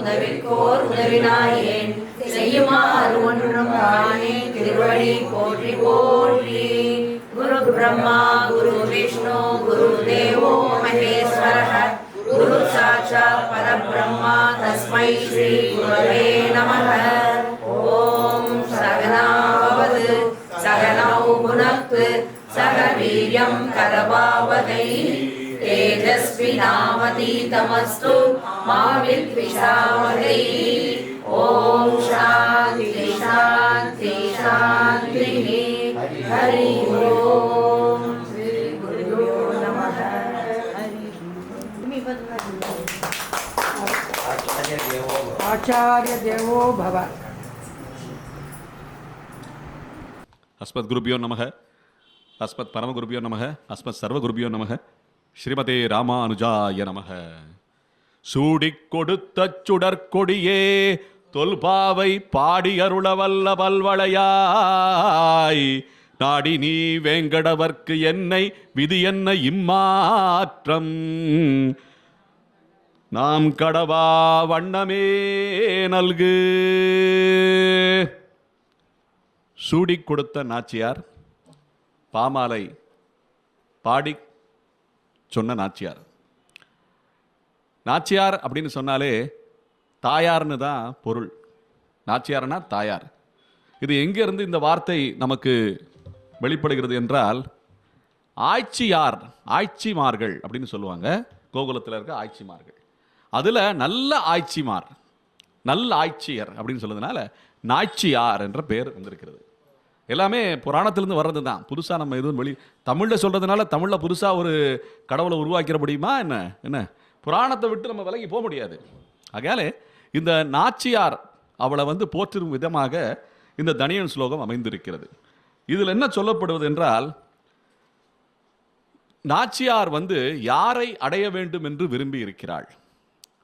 உதவிக்கோர் உதவினாயேன் செய்யுமாறு ஒன்றும் தானே திருவடி போற்றி போற்றி. குரு பிரம்மா குரு விஷ்ணு குரு தேவோ மகேஸ்வரः குரு சாட்சாத் பரபிரம்மா தஸ்மை ஸ்ரீ குரவே நமः. ஓம் சகனா பவது சகனௌ புனக்து சக வீர்யம் கரவாவகை தேஜஸ்வினாவதீதமஸ்து மா வித்விஷாவகை. ஓம் சாந்தி சாந்தி சாந்தி. ஹரி ஓம். ஸ்ரீ குருभ्यो நமः. आचार्य देवो भव. अस्मत् गुरुभ्यो नमः. अस्मत् परम गुरुभ्यो नमः. अस्मत् सर्व गुरुभ्यो नमः. ஸ்ரீமதே ராமானுஜாய நமः. சூடிக் கொடுத்த சுடற்கொடியே தொல்பாவை பாடி அருளவல்ல பல்வளையாய் நாடி நீ வேங்கடவர்க்கு என்னை விதி என்ன இம்மாற்றம் நாம் கடவா வண்ணமே நல்கு. சூடிக் கொடுத்த நாச்சியார், பாமாலை பாடி சொன்ன நாச்சியார். நாச்சியார் அப்படின்னு சொன்னாலே தாயார்னு தான் பொருள். நாச்சியார்னா தாயார். இது எங்கிருந்து இந்த வார்த்தை நமக்கு வெளிப்படுகிறது என்றால், ஆய்ச்சியார், ஆய்ச்சிமார்கள் அப்படின்னு சொல்லுவாங்க. கோகுலத்தில் இருக்க ஆய்ச்சிமார்கள், அதில் நல்ல ஆய்ச்சிமார், நல்ல ஆய்ச்சியர் அப்படின்னு சொல்றதுனால நாச்சியார் என்ற பெயர் வந்திருக்கிறது. எல்லாமே புராணத்திலிருந்து வர்றது தான். புதுசாக நம்ம எதுவும் தமிழில் சொல்கிறதுனால தமிழில் புதுசாக ஒரு கடவுளை உருவாக்கிற முடியுமா என்ன? என்ன புராணத்தை விட்டு நம்ம விலகி போக முடியாது. ஆகையாலே இந்த நாச்சியார் அவளை போற்றும் விதமாக இந்த தனியன் ஸ்லோகம் அமைந்திருக்கிறது. இதில் என்ன சொல்லப்படுவது என்றால், நாச்சியார் யாரை அடைய வேண்டும் என்று விரும்பி இருக்கிறாள்,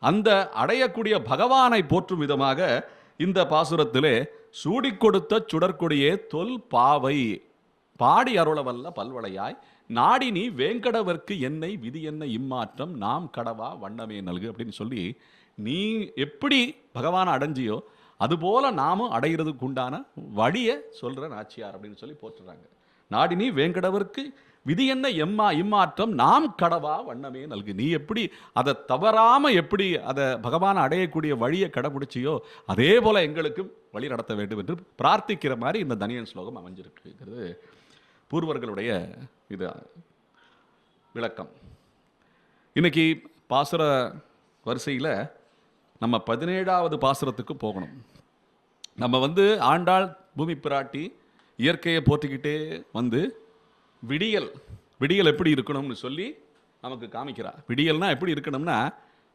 அந்த அடையக்கூடிய பகவானை போற்றும் விதமாக இந்த பாசுரத்திலே சூடிக் கொடுத்த சுடற்கொடியே தொல் பாவை பாடி அருளவல்ல பல்வளையாய் நாடி நீ வேங்கடவர்க்கு என்னை விதி என்ன இம்மாற்றம் நாம் கடவா வண்ணமே நல்கு அப்படின்னு சொல்லி, நீ எப்படி பகவானை அடைஞ்சியோ அதுபோல நாமும் அடைகிறதுக்கு உண்டான வழியை சொல்ற நாச்சியார் அப்படின்னு சொல்லி போட்டுறாங்க. நாடி நீ வேங்கடவர்க்கு விதி என்ன இம்மாற்றம் நாம் கடவா வண்ணமே நல்கு. நீ எப்படி அதை தவறாம எப்படி அதை பகவானை அடையக்கூடிய வழியை கடைபிடிச்சியோ அதே போல எங்களுக்கும் வழி நடத்த வேண்டும் என்று பிரார்த்திக்கிற மாதிரி இந்த தனியன் ஸ்லோகம் அமைஞ்சிருக்குங்கிறது பூர்வர்களுடைய இது விளக்கம். இன்னைக்கு பாசுர வரிசையில் நம்ம 17வது பாசுரத்துக்கு போகணும். நம்ம ஆண்டாள் பூமி பிராட்டி இயற்கையை போற்றிக்கிட்டே விடியல் எப்படி இருக்கணும்னு சொல்லி நமக்கு காமிக்கிறா. விடியல்னா எப்படி இருக்கணும்னா,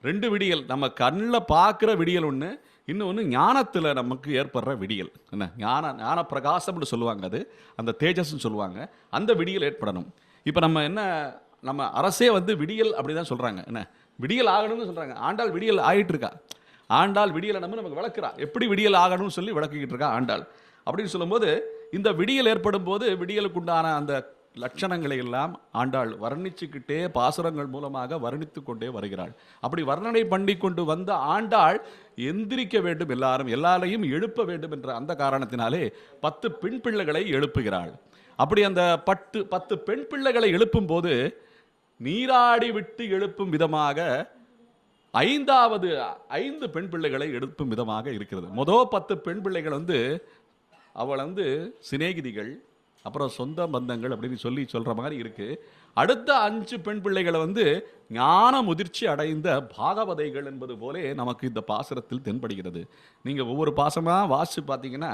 2 விடியல். நம்ம கண்ணில் பார்க்குற விடியல் ஒன்று, இன்னொன்று ஞானத்தில் நமக்கு ஏற்படுற விடியல். என்ன ஞான பிரகாசம்னு சொல்லுவாங்க, அது அந்த தேஜஸ்ன்னு சொல்லுவாங்க. அந்த விடியல் ஏற்படணும். இப்போ நம்ம அரசே விடியல் அப்படி தான் சொல்கிறாங்க. என்ன விடியல் ஆகணும்னு சொல்கிறாங்க. ஆண்டாள் விடியல் ஆகிட்டு இருக்கா. ஆண்டாள் விடியலை நமக்கு விளக்குறா, எப்படி விடியல் ஆகணும்னு சொல்லி விளக்கிக்கிட்டு இருக்கா ஆண்டாள். அப்படின்னு சொல்லும்போது இந்த விடியல் ஏற்படும் போது விடியலுக்கு உண்டான அந்த லட்சணங்களை எல்லாம் ஆண்டாள் வர்ணிச்சுக்கிட்டே பாசுரங்கள் மூலமாக வர்ணித்து கொண்டே வருகிறாள். அப்படி வர்ணனை பண்ணி கொண்டு வந்த ஆண்டாள் எந்திரிக்க வேண்டும், எல்லாரையும் எழுப்ப வேண்டும் என்ற அந்த காரணத்தினாலே 10 பெண் பிள்ளைகளை எழுப்புகிறாள். அப்படி அந்த 10 பெண் பிள்ளைகளை எழுப்பும் போது நீராடி விட்டு எழுப்பும் விதமாக 5 பெண் பிள்ளைகளை எழுப்பும் விதமாக இருக்கிறது. மொதல் 10 பெண் பிள்ளைகள் அவள் சிநேகிதிகள், அப்புறம் சொந்த பந்தங்கள் அப்படின்னு சொல்ற மாதிரி இருக்கு. அடுத்த 5 பெண் பிள்ளைகளை ஞான முதிர்ச்சி அடைந்த பாகவதைகள் என்பது போலே நமக்கு இந்த பாசுரத்தில் தென்படுகிறது. நீங்க ஒவ்வொரு பாசமா வாசிச்சு பார்த்தீங்கன்னா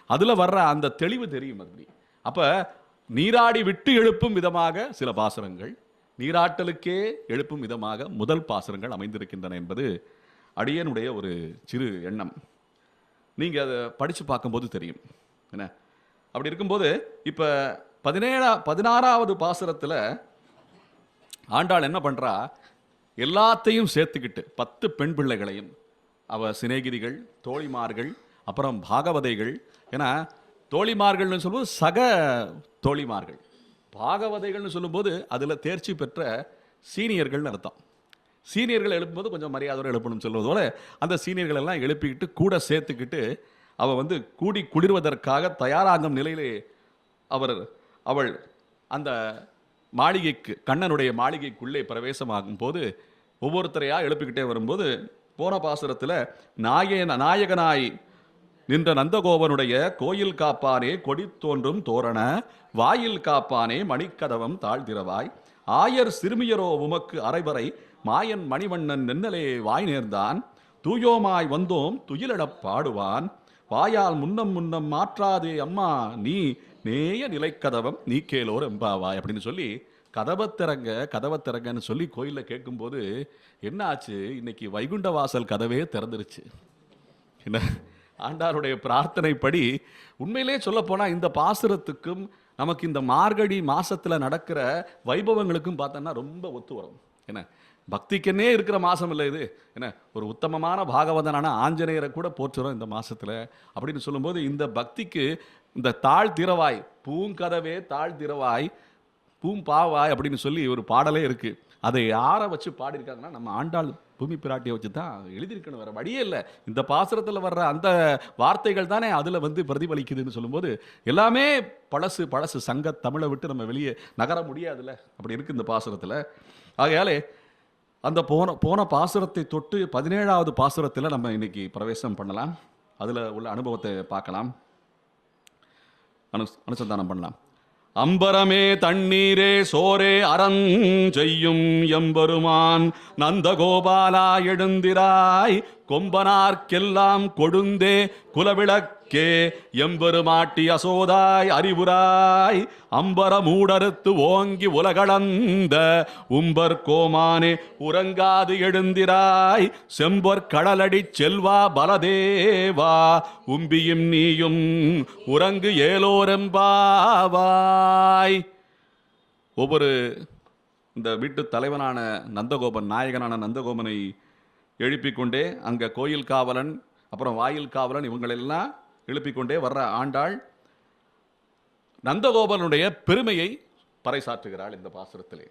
அதுல வர்ற அந்த தெளிவு தெரியும். அப்ப நீராடி விட்டு எழுப்பும் விதமாக சில பாசுரங்கள், நீராட்டலுக்கே எழுப்பும் விதமாக முதல் பாசுரங்கள் அமைந்திருக்கின்றன என்பது அடியனுடைய ஒரு சிறு எண்ணம். நீங்க அதை படிச்சு பார்க்கும்போது தெரியும். என்ன அப்படி இருக்கும்போது இப்ப 16வது பாசுரத்துல ஆண்டாள் என்ன பண்றா, எல்லாத்தையும் சேர்த்துக்கிட்டு 10 பெண் பிள்ளைகளையும், அவ சிநேகிதிகள், தோழிமார்கள், அப்புறம் பாகவதைகள். ஏன்னா தோழிமார்கள்னு சொல்லும்போது சக தோழிமார்கள், பாகவதைகள்னு சொல்லும்போது அதுல தேர்ச்சி பெற்ற சீனியர்கள்னு அர்த்தம். சீனியர்கள் எழுப்பும்போது கொஞ்சம் மரியாதையோடு எழுப்பணும்னு சொல்வது போல அந்த சீனியர்கள் எல்லாம் எழுப்பிக்கிட்டு கூட சேர்த்துக்கிட்டு அவள் வந்து கூடி குளிர்வதற்காக தயாராகும் நிலையிலே அவள் அந்த மாளிகைக்கு, கண்ணனுடைய மாளிகைக்குள்ளே பிரவேசமாகும் போது ஒவ்வொருத்தரையா எழுப்பிக்கிட்டே வரும்போது, போன பாசுரத்தில் நாயகனாய் நின்ற நந்தகோபனுடைய கோயில் காப்பானே கொடி தோன்றும் தோரண வாயில் காப்பானே மணிக்கதவம் தாழ்திரவாய் ஆயர் சிறுமியரோ உமக்கு அரைவரை மாயன் மணிவண்ணன் நென்னலே வாய் நேர்ந்தான் தூயோமாய் வந்தோம் துயிலடப் பாடுவான் வாயால் முன்னம் மாற்றாதே அம்மா நீ நேய நிலைக்கதவம் நீ கேளோர் எம்பாவாய் அப்படின்னு சொல்லி கதவத்திறங்கன்னு சொல்லி கோயிலில் கேட்கும்போது என்ன ஆச்சு, இன்னைக்கு வைகுண்ட வாசல் கதவே திறந்துருச்சு. என்ன ஆண்டாருடைய பிரார்த்தனைப்படி உண்மையிலே சொல்லப்போனால் இந்த பாசுரத்துக்கும் நமக்கு இந்த மார்கழி மாசத்துல நடக்கிற வைபவங்களுக்கும் பார்த்தோன்னா ரொம்ப ஒத்து வரும். என்ன பக்திக்கன்னே இருக்கிற மாதம் இல்லை இது. என்ன ஒரு உத்தமமான பாகவதனான ஆஞ்சநேயரை கூட போற்றுறோம் இந்த மாசத்துல அப்படின்னு சொல்லும்போது, இந்த பக்திக்கு இந்த தாழ் திறவாய் பூங்கதவே தாழ் திறவாய் பூம்பாவாய் அப்படின்னு சொல்லி ஒரு பாடலே இருக்கு. அதை யாரை வச்சு பாடியிருக்காங்கன்னா நம்ம ஆண்டாள் பூமி பிராட்டியை வச்சு தான் எழுதியிருக்கணும், வேற வழியே இல்லை. இந்த பாசுரத்தில் வர்ற அந்த வார்த்தைகள் தானே அதில் வந்து பிரதிபலிக்குதுன்னு சொல்லும்போது எல்லாமே பழசு சங்க தமிழை விட்டு நம்ம வெளியே நகர முடியாதுல்ல, அப்படி இருக்கு இந்த பாசுரத்தில். ஆகையாலே அந்த போன பாசுரத்தை தொட்டு 17வது பாசுரத்தில் நம்ம இன்னைக்கு பிரவேசம் பண்ணலாம். அதில் உள்ள அனுபவத்தை பார்க்கலாம், அனுசந்தானம் பண்ணலாம். அம்பரமே தண்ணீரே சோரே அறஞ்செய்யும் எம்பெருமான் நந்தகோபாலா எழுந்திராய் கொம்பனார்க்கெல்லாம் கொழுந்தே குலவிளக்கே எம்பெருமாட்டி அசோதாய் அறிவுராய் அம்பர மூடறுத்து ஓங்கி உலகளந்த உம்பர் கோமானே உறங்காது எழுந்திராய் செம்பொற் கடலடி செல்வா பலதேவா உம்பியும் நீயும் உறங்கு ஏலோரெம்பாவாய். ஒவ்வொரு இந்த வீட்டு தலைவனான நந்தகோபன், நாயகனான நந்தகோபனை எழுப்பிக்கொண்டே அங்கே கோயில் காவலன் அப்புறம் வாயில் காவலன் இவங்களெல்லாம் எழுப்பிக்கொண்டே வர்ற ஆண்டாள் நந்தகோபனுடைய பெருமையை பறைசாற்றுகிறாள் இந்த பாசுரத்திலே.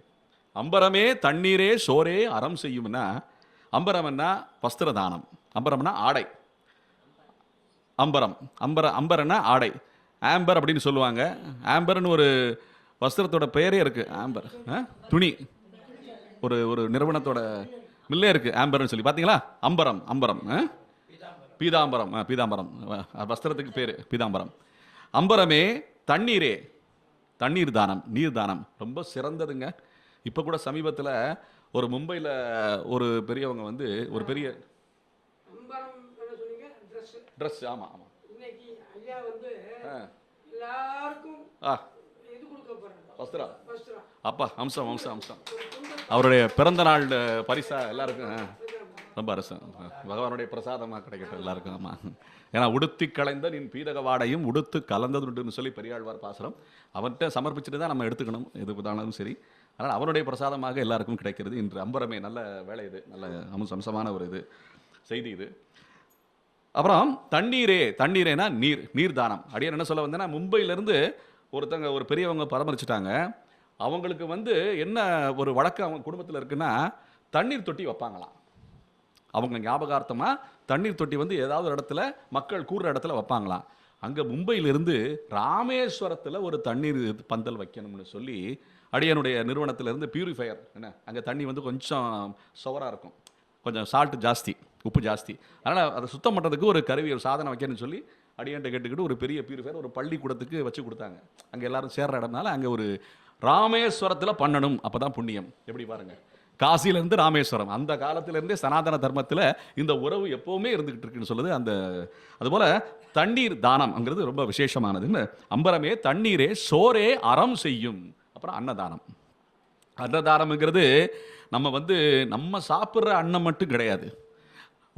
அம்பரமே தண்ணீரே சோரே அறம் செய்யும்னா, அம்பரம்னா வஸ்திரதானம், அம்பரம்னா ஆடை, அம்பரம்னா ஆடை, ஆம்பர் அப்படின்னு சொல்லுவாங்க. ஆம்பர்னு ஒரு வஸ்திரத்தோட பெயரே இருக்கு, ஆம்பர் துணி, ஒரு நிறுவனத்தோட மில்லே இருக்கு ஆம்பர்னு சொல்லி. பார்த்தீங்களா, அம்பரம் பீதாம்பரம் வஸ்திரத்துக்கு பேர் பீதாம்பரம். அம்பரமே தண்ணீரே, தண்ணீர் தானம், நீர் தானம் ரொம்ப சிறந்ததுங்க. இப்போ கூட சமீபத்தில் ஒரு மும்பையில் ஒரு பெரியவங்க வந்து ஒரு பெரிய ட்ரெஸ், ஆமாம் வஸ்திரம், அப்பா அம்சம் அவருடைய பிறந்த நாள் பரிசா எல்லாருக்கும் ரொம்ப அரசு பகவானுடைய பிரசாதமாக கிடைக்கட்டும் எல்லாருக்கும். ஆமாம், ஏன்னா உடுத்தி கலைந்த நின் பீதக வாடையும் உடுத்து கலந்ததுன்னு சொல்லி பெரியாழ்வார் பாசுரம் அவன்கிட்ட சமர்ப்பிச்சுட்டு தான் நம்ம எடுத்துக்கணும் எது தானாலும் சரி. அதனால் அவனுடைய பிரசாதமாக எல்லாருக்கும் கிடைக்கிறது இன்று அம்பரமே. நல்ல வேலை இது, நல்ல அம்சமான ஒரு இது செய்தி இது. அப்புறம் தண்ணீரேனா நீர் தானம். அடியார் என்ன சொல்ல வந்தேன்னா, மும்பையிலேருந்து ஒருத்தங்க ஒரு பெரியவங்க பராமரிச்சுட்டாங்க. அவங்களுக்கு வந்து என்ன ஒரு வழக்கம் அவங்க குடும்பத்தில் இருக்குன்னா, தண்ணீர் தொட்டி வைப்பாங்களாம். அவங்க ஞாபகார்த்தமாக தண்ணீர் தொட்டி வந்து ஏதாவது ஒரு இடத்துல மக்கள் கூடுற இடத்துல வைப்பாங்களாம். அங்கே மும்பையிலிருந்து ராமேஸ்வரத்தில் ஒரு தண்ணீர் பந்தல் வைக்கணும்னு சொல்லி அடியனுடைய நிறுவனத்திலேருந்து பியூரிஃபையர், என்ன அங்கே தண்ணி வந்து கொஞ்சம் சுவராக இருக்கும், கொஞ்சம் சால்ட்டு ஜாஸ்தி, உப்பு ஜாஸ்தி, அதனால் அதை சுத்தம் பண்ணுறதுக்கு ஒரு கருவி, ஒரு சாதனம் வைக்கணும்னு சொல்லி அடியன்ட்ட கேட்டுக்கிட்டு ஒரு பெரிய பியூரிஃபையர் ஒரு பள்ளிக்கூடத்துக்கு வச்சு கொடுத்தாங்க. அங்கே எல்லாரும் சேர்ற இடம்னால அங்கே ஒரு ராமேஸ்வரத்தில் பண்ணணும், அப்போ தான் புண்ணியம். எப்படி பாருங்கள், காசியிலேருந்து ராமேஸ்வரம், அந்த காலத்திலேருந்தே சனாதன தர்மத்தில் இந்த உறவு எப்போவுமே இருந்துகிட்டு இருக்குன்னு சொல்லுது. அதுபோல் தண்ணீர் தானம்ங்கிறது ரொம்ப விசேஷமானதுன்னு. அம்பரமே தண்ணீரே சோரே அறம் செய்யும். அப்புறம் அன்னதானம்ங்கிறது நம்ம வந்து நம்ம சாப்பிட்ற அன்னம் மட்டும் கிடையாது.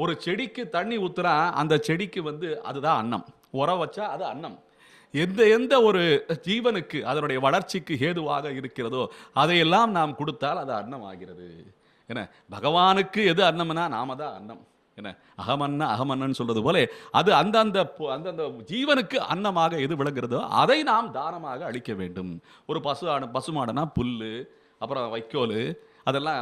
ஒரு செடிக்கு தண்ணி ஊற்றுனா அந்த செடிக்கு வந்து அதுதான் அன்னம், உரம் வச்சா அது அன்னம். எந்த ஒரு ஜீவனுக்கு அதனுடைய வளர்ச்சிக்கு ஏதுவாக இருக்கிறதோ அதையெல்லாம் நாம் கொடுத்தால் அது அன்னம் ஆகிறது. என்ன பகவானுக்கு எது அன்னம்னா நாம தான் அன்னம். என்ன அகமன்னு சொல்றது போல அது அந்தந்த ஜீவனுக்கு அன்னமாக எது விளங்குறதோ அதை நாம் தானமாக அளிக்க வேண்டும். ஒரு பசுமாடுனா புல்லு, அப்புறம் வைக்கோல், அதெல்லாம்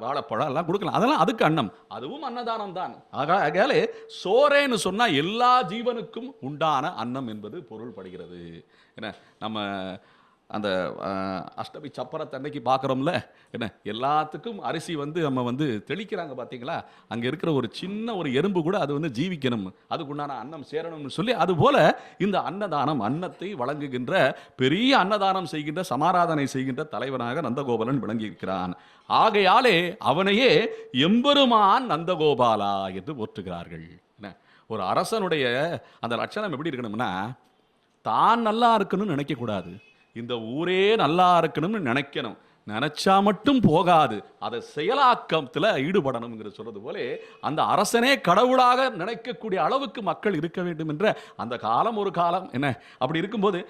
வாழைப்பழம் எல்லாம் கொடுக்கலாம், அதெல்லாம் அதுக்கு அன்னம், அதுவும் அன்னதானம் தான். ஆகையாலே சோறேன்னு சொன்னா எல்லா ஜீவனுக்கும் உண்டான அன்னம் என்பது பொருள் படுகிறது. என்ன நம்ம அந்த அஷ்டமி சப்பரத்தன்னைக்கு பார்க்குறோம்ல, என்ன எல்லாத்துக்கும் அரிசி வந்து நம்ம வந்து தெளிக்கிறாங்க பார்த்தீங்களா, அங்கே இருக்கிற ஒரு சின்ன ஒரு எறும்பு கூட அது வந்து ஜீவிக்கணும், அதுக்குண்டான அன்னம் சேரணும்னு சொல்லி, அதுபோல இந்த அன்னதானம், அன்னத்தை வழங்குகின்ற பெரிய அன்னதானம் செய்கின்ற சமாராதனை செய்கின்ற தலைவனாக நந்தகோபாலன் விளங்கி இருக்கிறான். ஆகையாலே அவனையே எம்பெருமான் நந்தகோபாலா என்று போற்றுகிறார்கள். என்ன ஒரு அரசனுடைய அந்த லட்சணம் எப்படி இருக்கணும்னா, தான் நல்லா இருக்கணும்னு நினைக்கக்கூடாது, இந்த ஊரே நல்லா இருக்கணும்னு நினைக்கணும். நினைச்சா மட்டும் போகாது, அதை செயலாக்கத்தில் ஈடுபடணுங்கிற சொல்றது போல அந்த அரசனே கடவுளாக நினைக்கக்கூடிய அளவுக்கு மக்கள் இருக்க வேண்டும் என்ற அந்த காலம் ஒரு காலம். என்ன அப்படி இருக்கும்போது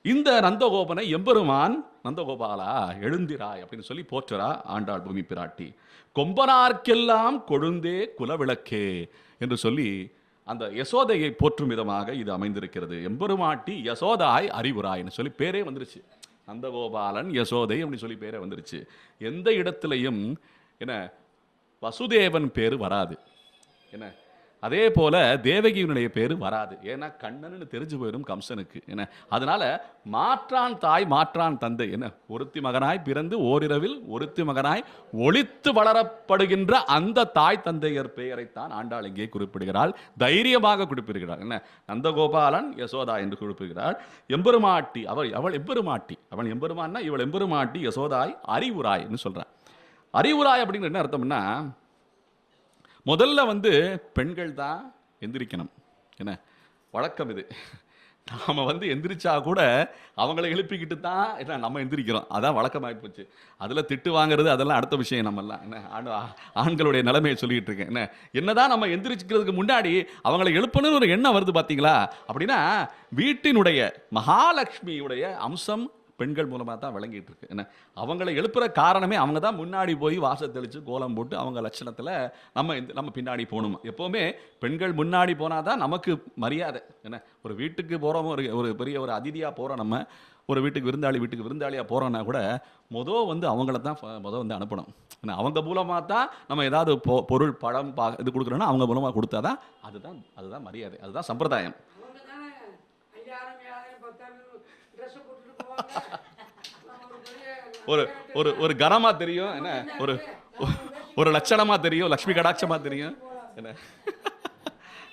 இந்த நந்தகோபனை எம்பெருமான் நந்தகோபாலா எழுந்திராய் அப்படின்னு சொல்லி போற்றுறா ஆண்டாள் பூமி பிராட்டி. கொம்பனார்க்கெல்லாம் கொழுந்தே குலவிளக்கே என்று சொல்லி அந்த யசோதையை போற்றும் விதமாக இது அமைந்திருக்கிறது. எம்பெருமாட்டி யசோதாய் அறிவுராய்னு சொல்லி பேரே வந்துருச்சு. நந்தகோபாலன் யசோதை அப்படின்னு சொல்லி பேரே வந்துருச்சு. எந்த இடத்துலையும் என்ன வசுதேவன் பேரு வராது, என்ன அதே போல தேவகியினுடைய பேரு வராது. ஏன்னா கண்ணன்னு தெரிஞ்சு போயிடும் கம்சனுக்கு. என்ன அதனால மாற்றான் தாய் மாற்றான் தந்தை, என்ன ஒருத்தி மகனாய் பிறந்து ஓரிரவில் ஒருத்தி மகனாய் ஒளித்து வளரப்படுகின்ற அந்த தாய் தந்தையர் பெயரைத்தான் ஆண்டாள் இங்கே குறிப்பிடுகிறாள், தைரியமாக குறிப்பிடுகிறாள். என்ன நந்தகோபாலன் யசோதா என்று குறிப்பிடுகிறாள். எம்பெருமாட்டி அவள் எம்பெருமாட்டி, அவன் எம்பெருமான்னா இவள் எம்பெருமாட்டி யசோதாய் அறிவுராய் என்று சொல்றான். அறிவுராய் அப்படிங்கிற என்ன அர்த்தம்னா, முதல்ல வந்து பெண்கள் தான் எந்திரிக்கணும். என்ன வழக்கம் இது. நாம் வந்து எந்திரிச்சா கூட அவங்கள எழுப்பிக்கிட்டு தான் என்ன நம்ம எந்திரிக்கிறோம், அதான் வழக்கமாகி போச்சு. அதில் திட்டு வாங்குறது அதெல்லாம் அடுத்த விஷயம். நம்மெல்லாம் என்ன ஆண்களுடைய நிலைமையை சொல்லிகிட்டு இருக்கேன். என்னதான் நம்ம எந்திரிச்சிக்கிறதுக்கு முன்னாடி அவங்களை எழுப்பணும்னு ஒரு எண்ணம் வருது பார்த்தீங்களா. அப்படின்னா வீட்டினுடைய மகாலட்சுமியுடைய அம்சம் பெண்கள் மூலமாக தான் விளங்கிட்டு இருக்கு. என்ன அவங்களை எழுப்புற காரணமே அவங்க தான் முன்னாடி போய் வாசல் தெளித்து கோலம் போட்டு அவங்க லட்சணத்தில் நம்ம பின்னாடி போகணும். எப்போவுமே பெண்கள் முன்னாடி போனால் தான் நமக்கு மரியாதை. என்ன ஒரு வீட்டுக்கு போகிறோம், ஒரு பெரிய ஒரு அதிதியாக போகிறோம், நம்ம ஒரு வீட்டுக்கு விருந்தாளியாக போகிறோன்னா கூட வந்து அவங்கள தான் வந்து அனுப்பணும். ஏன்னா அவங்க மூலமாக தான் நம்ம ஏதாவது பொருள் பழம் இது கொடுக்குறோன்னா அவங்க மூலமாக கொடுத்தா தான் அதுதான் மரியாதை, அதுதான் சம்பிரதாயம். ஒரு கனமா தெரியும், என்ன ஒரு லட்சணமா தெரியும், லட்சுமி கடாட்சமா தெரியும். என்ன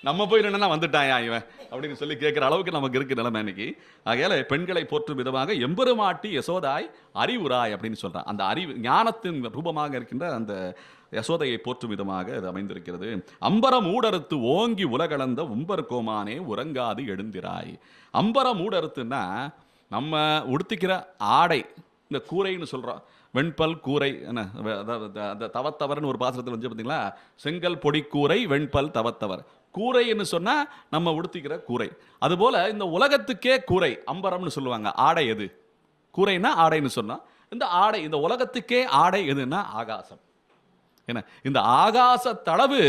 நம்ம போய் என்னன்னா வந்துட்டாயா இவன் அப்படின்னு சொல்லி கேட்கிற அளவுக்கு நமக்கு இருக்கு நிலைமை இன்னைக்கு. ஆகையால பெண்களை போற்றும் விதமாக எம்பெருமாட்டி யசோதாய் அறிவுராய் அப்படின்னு சொல்றான். அந்த அறிவு ஞானத்தின் ரூபமாக இருக்கின்ற அந்த யசோதையை போற்றும் விதமாக அது அமைந்திருக்கிறது. அம்பரம் ஊடறுத்து ஓங்கி உலகளந்த உம்பர் கோமானே உறங்காது எழுந்திராய். அம்பரம் ஊடறுத்துன்னா நம்ம உடுத்திக்கிற ஆடை, இந்த கூரைன்னு சொல்கிறோம், வெண்பல் கூரை. என்ன அந்த தவத்தவர்னு ஒரு பாத்திரத்தில் வந்து பார்த்தீங்களா, செங்கல் பொடி கூரை வெண்பல் தவத்தவர். கூரைன்னு சொன்னால் நம்ம உடுத்திக்கிற கூரை. அதுபோல் இந்த உலகத்துக்கே கூரை அம்பரம்னு சொல்லுவாங்க. ஆடை எது? கூரைன்னா ஆடைன்னு சொன்னால் இந்த ஆடை, இந்த உலகத்துக்கே ஆடை எதுன்னா ஆகாசம். என்ன இந்த ஆகாச தளவு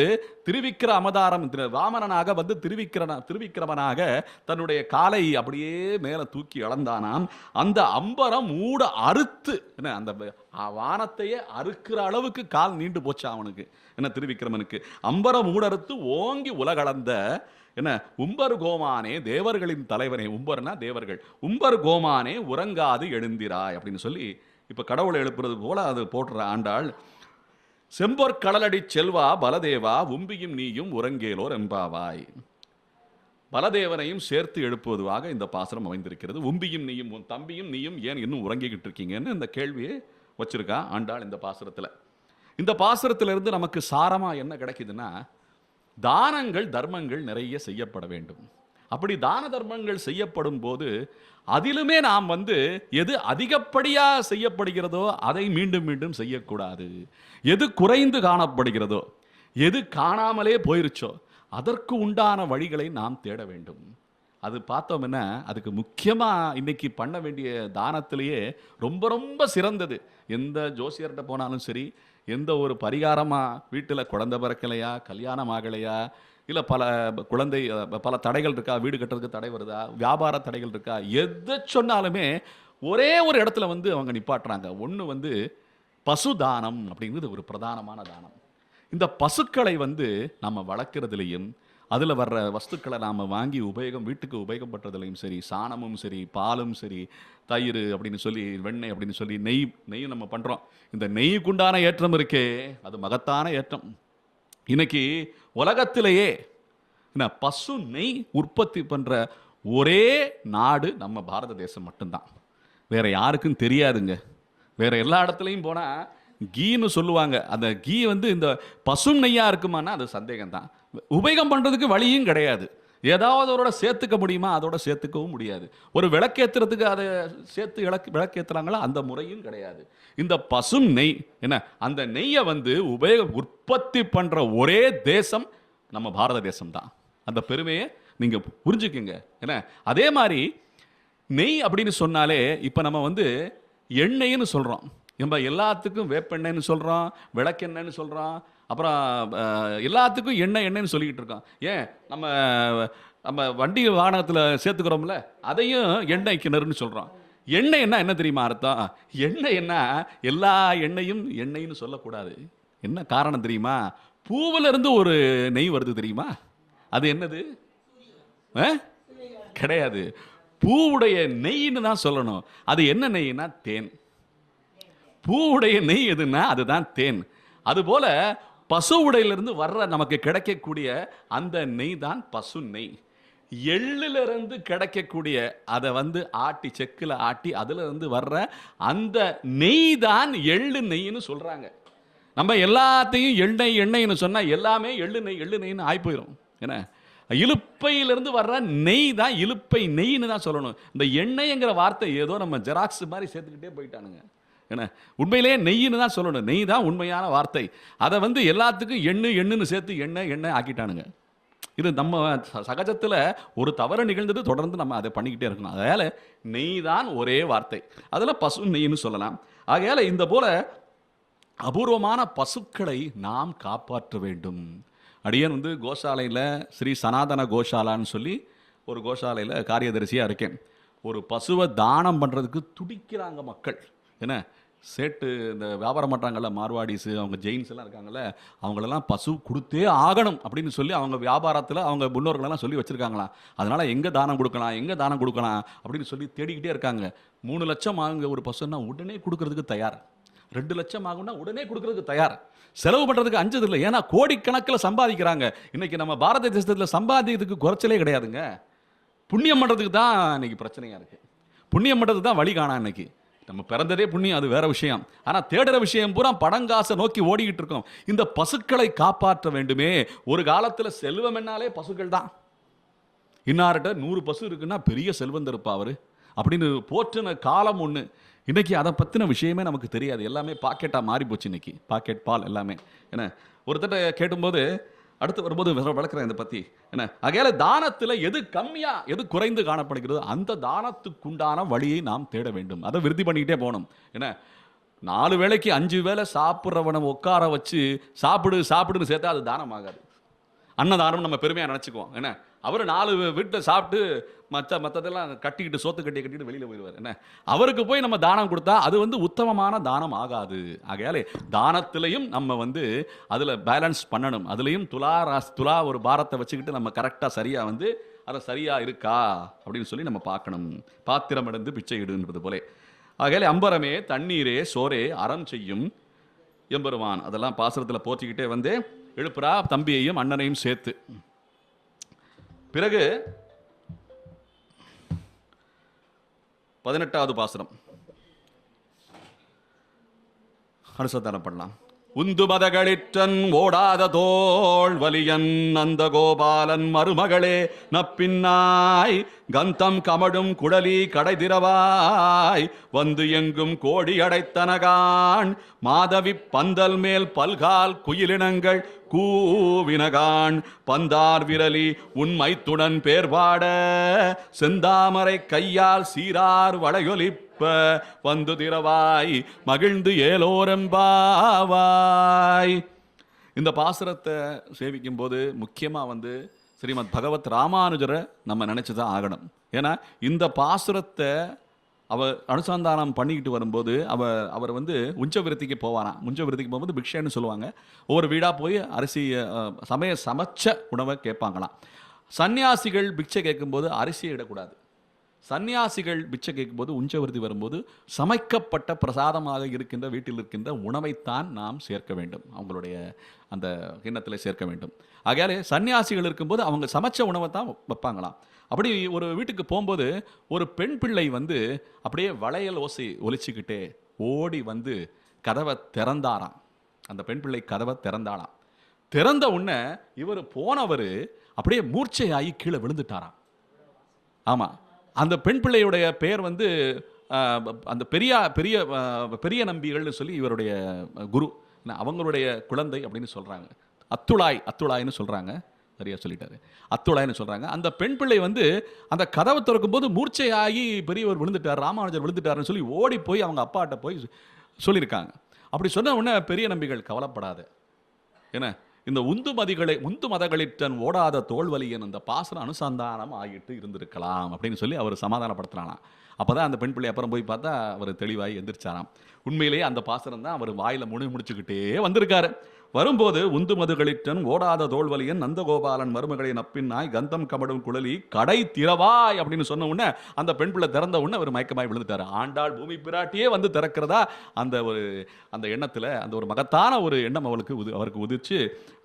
திருவிக்கிர அவதாரம் வாமனனாக வந்து திருவிக்கிரமனாக தன்னுடைய காலை அப்படியே மேலே தூக்கி அளந்தானாம். அந்த அம்பரம் மூட அறுத்து என்ன அந்த வானத்தையே அறுக்கிற அளவுக்கு கால் நீண்டு போச்சா அவனுக்கு, என்ன திருவிக்கிரமனுக்கு. அம்பரம் மூடறுத்து ஓங்கி உலகளந்த என்ன உம்பர் கோமானே தேவர்களின் தலைவனே, உம்பர்னா தேவர்கள், உம்பர் கோமானே உறங்காது எழுந்திராய் அப்படின்னு சொல்லி இப்போ கடவுளை எழுப்புறது போல அது போட்டுற ஆண்டாள். செம்பொற் கடலடி செல்வா பலதேவா உம்பியும் நீயும் உறங்கேலோர் எம்பாவாய். பலதேவனையும் சேர்த்து எழுப்புவதாக இந்த பாசுரம் அமைந்திருக்கிறது. உம்பியும் நீயும், உன் தம்பியும் நீயும் ஏன் இன்னும் உறங்கிக்கிட்டு இருக்கீங்கன்னு இந்த கேள்வியை வச்சிருக்கா ஆண்டாள் இந்த பாசுரத்தில். இந்த பாசுரத்திலிருந்து நமக்கு சாரமாக என்ன கிடைக்குதுன்னா, தானங்கள் தர்மங்கள் நிறைய செய்யப்பட வேண்டும். அப்படி தான தர்மங்கள் செய்யப்படும் போது அதிலுமே நாம் வந்து எது அதிகப்படியாக செய்யப்படுகிறதோ அதை மீண்டும் மீண்டும் செய்யக்கூடாது. எது குறைந்து காணப்படுகிறதோ, எது காணாமலே போயிருச்சோ அதற்கு உண்டான வழிகளை நாம் தேட வேண்டும். அது பார்த்தோம்னா அதுக்கு முக்கியமாக இன்னைக்கு பண்ண வேண்டிய தானத்திலேயே ரொம்ப ரொம்ப சிறந்தது. எந்த ஜோசியர்கிட்ட போனாலும் சரி, எந்த ஒரு பரிகாரமாக வீட்டில் குழந்தை பிறக்கலையா, கல்யாணம் ஆகலையா, இல்லை பல தடைகள் இருக்கா, வீடு கட்டுறதுக்கு தடை வருதா, வியாபார தடைகள் இருக்கா, எதை சொன்னாலுமே ஒரே ஒரு இடத்துல வந்து அவங்க நிப்பாட்டுறாங்க. ஒன்று வந்து பசு தானம் அப்படிங்கிறது ஒரு பிரதானமான தானம். இந்த பசுக்களை வந்து நம்ம வளர்க்குறதுலையும் அதில் வர்ற வஸ்துக்களை நாம் வாங்கி வீட்டுக்கு உபயோகப்படுறதுலையும் சரி, சாணமும் சரி, பாலும் சரி, தயிர் அப்படின்னு சொல்லி, வெண்ணெய் அப்படின்னு சொல்லி, நெய்யும் நம்ம பண்ணுறோம். இந்த நெய்க்குண்டான ஏற்றம் இருக்கே, அது மகத்தான ஏற்றம். இன்னைக்கு உலகத்திலேயே என்ன பசு நெய் உற்பத்தி பண்ணுற ஒரே நாடு நம்ம பாரத தேசம் மட்டும்தான். வேற யாருக்கும் தெரியாதுங்க. வேற எல்லா இடத்துலையும் போனால் கீன்னு சொல்லுவாங்க. அந்த கீ வந்து இந்த பசும் நெய்யாக இருக்குமானா அது சந்தேகம்தான். உபயோகம் பண்ணுறதுக்கு வழியும் கிடையாது. ஏதாவது அவரோட சேர்த்துக்க முடியுமா? அதோட சேர்த்துக்கவும் முடியாது. ஒரு விளக்கேற்றுறதுக்கு அதை சேர்த்து விளக்கேற்றுறாங்களா? அந்த முறையும் கிடையாது. இந்த பசும் நெய் என்ன, அந்த நெய்யை வந்து உற்பத்தி பண்ணுற ஒரே தேசம் நம்ம பாரத தேசம் தான். அந்த பெருமையை நீங்கள் புரிஞ்சுக்குங்க. என்ன, அதே மாதிரி நெய் அப்படின்னு சொன்னாலே இப்போ நம்ம வந்து எண்ணெய்ன்னு சொல்கிறோம். நம்ம எல்லாத்துக்கும் வேப்பெண்ணெய்ன்னு சொல்கிறோம், விளக்கெண்ணெய்ன்னு சொல்கிறோம், அப்புறம் எல்லாத்துக்கும் எண்ணெய்ன்னு சொல்லிக்கிட்டு இருக்கோம். ஏன் நம்ம வண்டி வாகனத்தில் சேர்த்துக்கிறோம்ல, அதையும் எண்ணெய் கிணறுன்னு சொல்கிறோம். எண்ணெய்னா என்ன தெரியுமா அர்த்தம்? எண்ணெய்னா எல்லா எண்ணெயும் எண்ணெய்ன்னு சொல்லக்கூடாது. என்ன காரணம் தெரியுமா? பூவிலிருந்து ஒரு நெய் வருது தெரியுமா? அது என்னது? கிடையாது. பூவுடைய நெய்ன்னு தான் சொல்லணும். அது என்ன நெய்னா தேன். பூவுடைய நெய் எதுன்னா அதுதான் தேன். அதுபோல பசு உடையிலிருந்து வர்ற நமக்கு கிடைக்கக்கூடிய அந்த நெய் தான் பசு நெய். எள்ளிலிருந்து கிடைக்கக்கூடிய அதை வந்து ஆட்டி, செக்கில் ஆட்டி அதுல இருந்து வர்ற அந்த நெய் தான் எள்ளு நெய்ன்னு சொல்றாங்க. நம்ம எல்லாத்தையும் எண்ணெய்ன்னு சொன்னா எல்லாமே எள்ளு நெய்ன்னு ஆகி போயிடும். என்ன, இலுப்பையிலிருந்து வர்ற நெய் தான் இலுப்பை நெய்ன்னு தான் சொல்லணும். இந்த எண்ணெய்ங்கிற வார்த்தை ஏதோ நம்ம ஜெராக்ஸ் மாதிரி சேர்த்துக்கிட்டே போயிட்டானுங்க. என்ன, உண்மையிலேயே நெய்ன்னு தான் சொல்லணும். நெய் தான் உண்மையான வார்த்தை. அதை வந்து எல்லாத்துக்கும் எண்ணுன்னு சேர்த்து எண்ணெய் ஆக்கிட்டானுங்க. இது நம்ம சகஜத்தில் ஒரு தவறு நிகழ்ந்தது, தொடர்ந்து நம்ம அதை பண்ணிக்கிட்டே இருக்கணும். அதனால நெய் தான் ஒரே வார்த்தை. அதில் பசு நெய்ன்னு சொல்லலாம். ஆகையால இந்த போல அபூர்வமான பசுக்களை நாம் காப்பாற்ற வேண்டும். அடியன் வந்து கோசாலையில் ஸ்ரீ சனாதன கோஷாலான்னு சொல்லி ஒரு கோஷாலையில் காரியதரிசியாக இருக்கேன். ஒரு பசுவை தானம் பண்ணுறதுக்கு துடிக்கிறாங்க மக்கள். என்ன, சேட்டு இந்த வியாபாரம் பண்ணுறாங்கல்ல, மார்வாடிஸு, அவங்க ஜெயின்ஸ் எல்லாம் இருக்காங்கல்ல, அவங்களெல்லாம் பசு கொடுத்தே ஆகணும் அப்படின்னு சொல்லி அவங்க வியாபாரத்தில் அவங்க முன்னோர்களெல்லாம் சொல்லி வச்சுருக்காங்களாம். அதனால் எங்கே தானம் கொடுக்கலாம் அப்படின்னு சொல்லி தேடிக்கிட்டே இருக்காங்க. 3 லட்சம் ஆகுங்க ஒரு பசுன்னா உடனே கொடுக்கறதுக்கு தயார். 2 லட்சம் ஆகும்னா உடனே கொடுக்கறதுக்கு தயார். செலவு பண்ணுறதுக்கு அஞ்சதில்லை. ஏன்னா கோடிக்கணக்கில் சம்பாதிக்கிறாங்க. இன்னைக்கு நம்ம பாரத தேசத்தில் சம்பாதிக்கிறதுக்கு குறைச்சலே கிடையாதுங்க. புண்ணியம் பண்ணுறதுக்கு தான் இன்னைக்கு பிரச்சனையாக இருக்குது. புண்ணியம் பண்ணுறதுக்கு தான் வழி காணா. இன்னைக்கு நம்ம பிறந்ததே புண்ணியம், அது வேற விஷயம். ஆனால் தேடுற விஷயம் பூரா பணங்காசை நோக்கி ஓடிக்கிட்டு இருக்கோம். இந்த பசுக்களை காப்பாற்ற வேண்டுமே. ஒரு காலத்தில் செல்வம் என்னாலே பசுக்கள் தான். இன்னார்கிட்ட 100 பசு இருக்குன்னா பெரிய செல்வந்தர் இருப்பா அவர் அப்படின்னு போற்றின காலம் ஒன்று. இன்னைக்கு அதை பற்றின விஷயமே நமக்கு தெரியாது. எல்லாமே பாக்கெட்டாக மாறி போச்சு. இன்னைக்கு பாக்கெட் பால் எல்லாமே. என்ன, ஒருத்தட்ட கேட்டும்போது அடுத்து வரும்போது வளர்க்குறேன் இதை பற்றி. என்ன, ஆகையால தானத்தில் எது கம்மியாக எது குறைந்து காணப்படுகிறது அந்த தானத்துக்குண்டான வழியை நாம் தேட வேண்டும். அதை விருத்தி பண்ணிக்கிட்டே போகணும். என்ன, 4 வேளைக்கு 5 வேளை சாப்பிட்றவனை உட்கார வச்சு சாப்பிடுன்னு சேர்த்தா அது தானம் ஆகாது. அன்னதானம் நம்ம பெருமையாக நினச்சிக்குவோம். என்ன, அவர் 4 வீட்டில் சாப்பிட்டு மற்றதெல்லாம் கட்டிக்கிட்டு சோத்து கட்டிக்கிட்டு வெளியில் போயிடுவார். என்ன, அவருக்கு போய் நம்ம தானம் கொடுத்தா அது வந்து உத்தமமான தானம் ஆகாது. ஆகையாலே தானத்திலையும் நம்ம வந்து அதில் பேலன்ஸ் பண்ணணும். அதுலேயும் துலா ஒரு பாரத்தை வச்சுக்கிட்டு நம்ம கரெக்டாக சரியாக வந்து அதை சரியாக இருக்கா அப்படின்னு சொல்லி நம்ம பார்க்கணும். பாத்திரம் அடைந்து பிச்சை இடுன்றது போலே. ஆகையாலே அம்பரமே தண்ணீரே சோரே அறம் செய்யும் எம்பெருமான். அதெல்லாம் பாசுரத்தில் போற்றிக்கிட்டே வந்து எழுப்புறா தம்பியையும் அண்ணனையும் சேர்த்து. பிறகு 18வது பாசுரம் அனுசந்தானம் பண்ணலாம். உந்து மதகளிற்றன் ஓடாத தோள் வலியன் அந்த கோபாலன் மருமகளே நப்பின்னாய் கந்தம் கமடும் குடலி கடைதிரவாய் வந்து எங்கும் கோடி அடைத்தனகான் மாதவி பந்தல் மேல் பல்கால் குயிலினங்கள் கூவினகான் பந்தார் விரலி உண்மைத்துடன் பேர்பாட செந்தாமரை கையால் சீரார் வளையொலிப்ப வந்து திரவாய் மகிழ்ந்து ஏலோரம்பாவாய். இந்த பாசுரத்தை சேவிக்கும் போது முக்கியமாக வந்து ஸ்ரீமத் பகவத் ராமானுஜரை நம்ம நினச்சி தான் ஆகணும். ஏன்னா இந்த பாசுரத்தை அவர் அனுசந்தானம் பண்ணிக்கிட்டு வரும்போது அவர் வந்து உஞ்சவிருத்திக்கு போவாராம். உஞ்சவிருத்திக்கு போகும்போது பிக்ஷைன்னு சொல்லுவாங்க. ஒவ்வொரு வீடாக போய் அரிசி சமைச்ச உணவை கேட்பாங்களாம். சன்னியாசிகள் பிக்ஷை கேட்கும்போது அரிசியை இடக்கூடாது. சன்னியாசிகள் பிச்சை கேட்கும்போது உஞ்சவிருத்தி வரும்போது சமைக்கப்பட்ட பிரசாதமாக இருக்கின்ற வீட்டில் இருக்கின்ற உணவைத்தான் நாம் சேர்க்க வேண்டும், அவங்களுடைய அந்த கிண்ணத்தில் சேர்க்க வேண்டும். ஆகையாலே சன்னியாசிகள் இருக்கும்போது அவங்க சமைச்ச உணவை தான் வைப்பாங்களாம். அப்படி ஒரு வீட்டுக்கு போகும்போது ஒரு பெண் பிள்ளை வந்து அப்படியே வளையல் ஓசை ஒலிச்சுக்கிட்டே ஓடி வந்து கதவை திறந்தாராம். அந்த பெண் பிள்ளை கதவை திறந்தாளாம். திறந்த உடனே இவர் போனவர் அப்படியே மூர்ச்சையாகி கீழே விழுந்துட்டாராம். ஆமாம், அந்த பெண் பிள்ளையுடைய பெயர் வந்து அந்த பெரிய நம்பிகள்னு சொல்லி இவருடைய குரு, அவங்களுடைய குழந்தை அப்படின்னு சொல்கிறாங்க. அத்துளாய்னு சொல்கிறாங்க, சரியா சொல்லிட்டாரு, அத்துளாய்னு சொல்கிறாங்க. அந்த பெண் பிள்ளை வந்து அந்த கதவை திறக்கும்போது மூர்ச்சையாகி பெரியவர் விழுந்துட்டார், ராமானுஜர் விழுந்துட்டாருன்னு சொல்லி ஓடி போய் அவங்க அப்பாட்ட போய் சொல்லியிருக்காங்க. அப்படி சொன்ன உடனே பெரிய நம்பிகள் கவலைப்படாத, ஏன்னா இந்த உந்து மதகளின் ஓடாத தோல்வலியன் அந்த பாசனம் அனுசந்தானம் ஆகிட்டு இருந்திருக்கலாம் அப்படின்னு சொல்லி அவர் சமாதானப்படுத்துறானாம். அப்போதான் அந்த பெண் பிள்ளை அப்புறம் போய் பார்த்தா அவர் தெளிவாகி எந்திரிச்சாராம். உண்மையிலேயே அந்த பாசனம் தான் அவர் வாயில் முடிச்சுக்கிட்டே வந்திருக்காரு. வரும்போது உந்து மதுகளின் ஓடாத தோல்வலியன் நந்தகோபாலன் மருமகளின் அப்பின்னாய் கந்தம் கமடும் குழலி கடை திறவாய் அப்படின்னு சொன்ன உடனே அந்த பெண் பிள்ளை திறந்த உடனே அவர் மயக்கமாய் விழுந்துட்டார். ஆண்டாள் பூமி பிராட்டியே வந்து திறக்கிறதா அந்த எண்ணத்தில் அந்த ஒரு மகத்தான ஒரு எண்ணம் அவருக்கு உதிர்ச்சு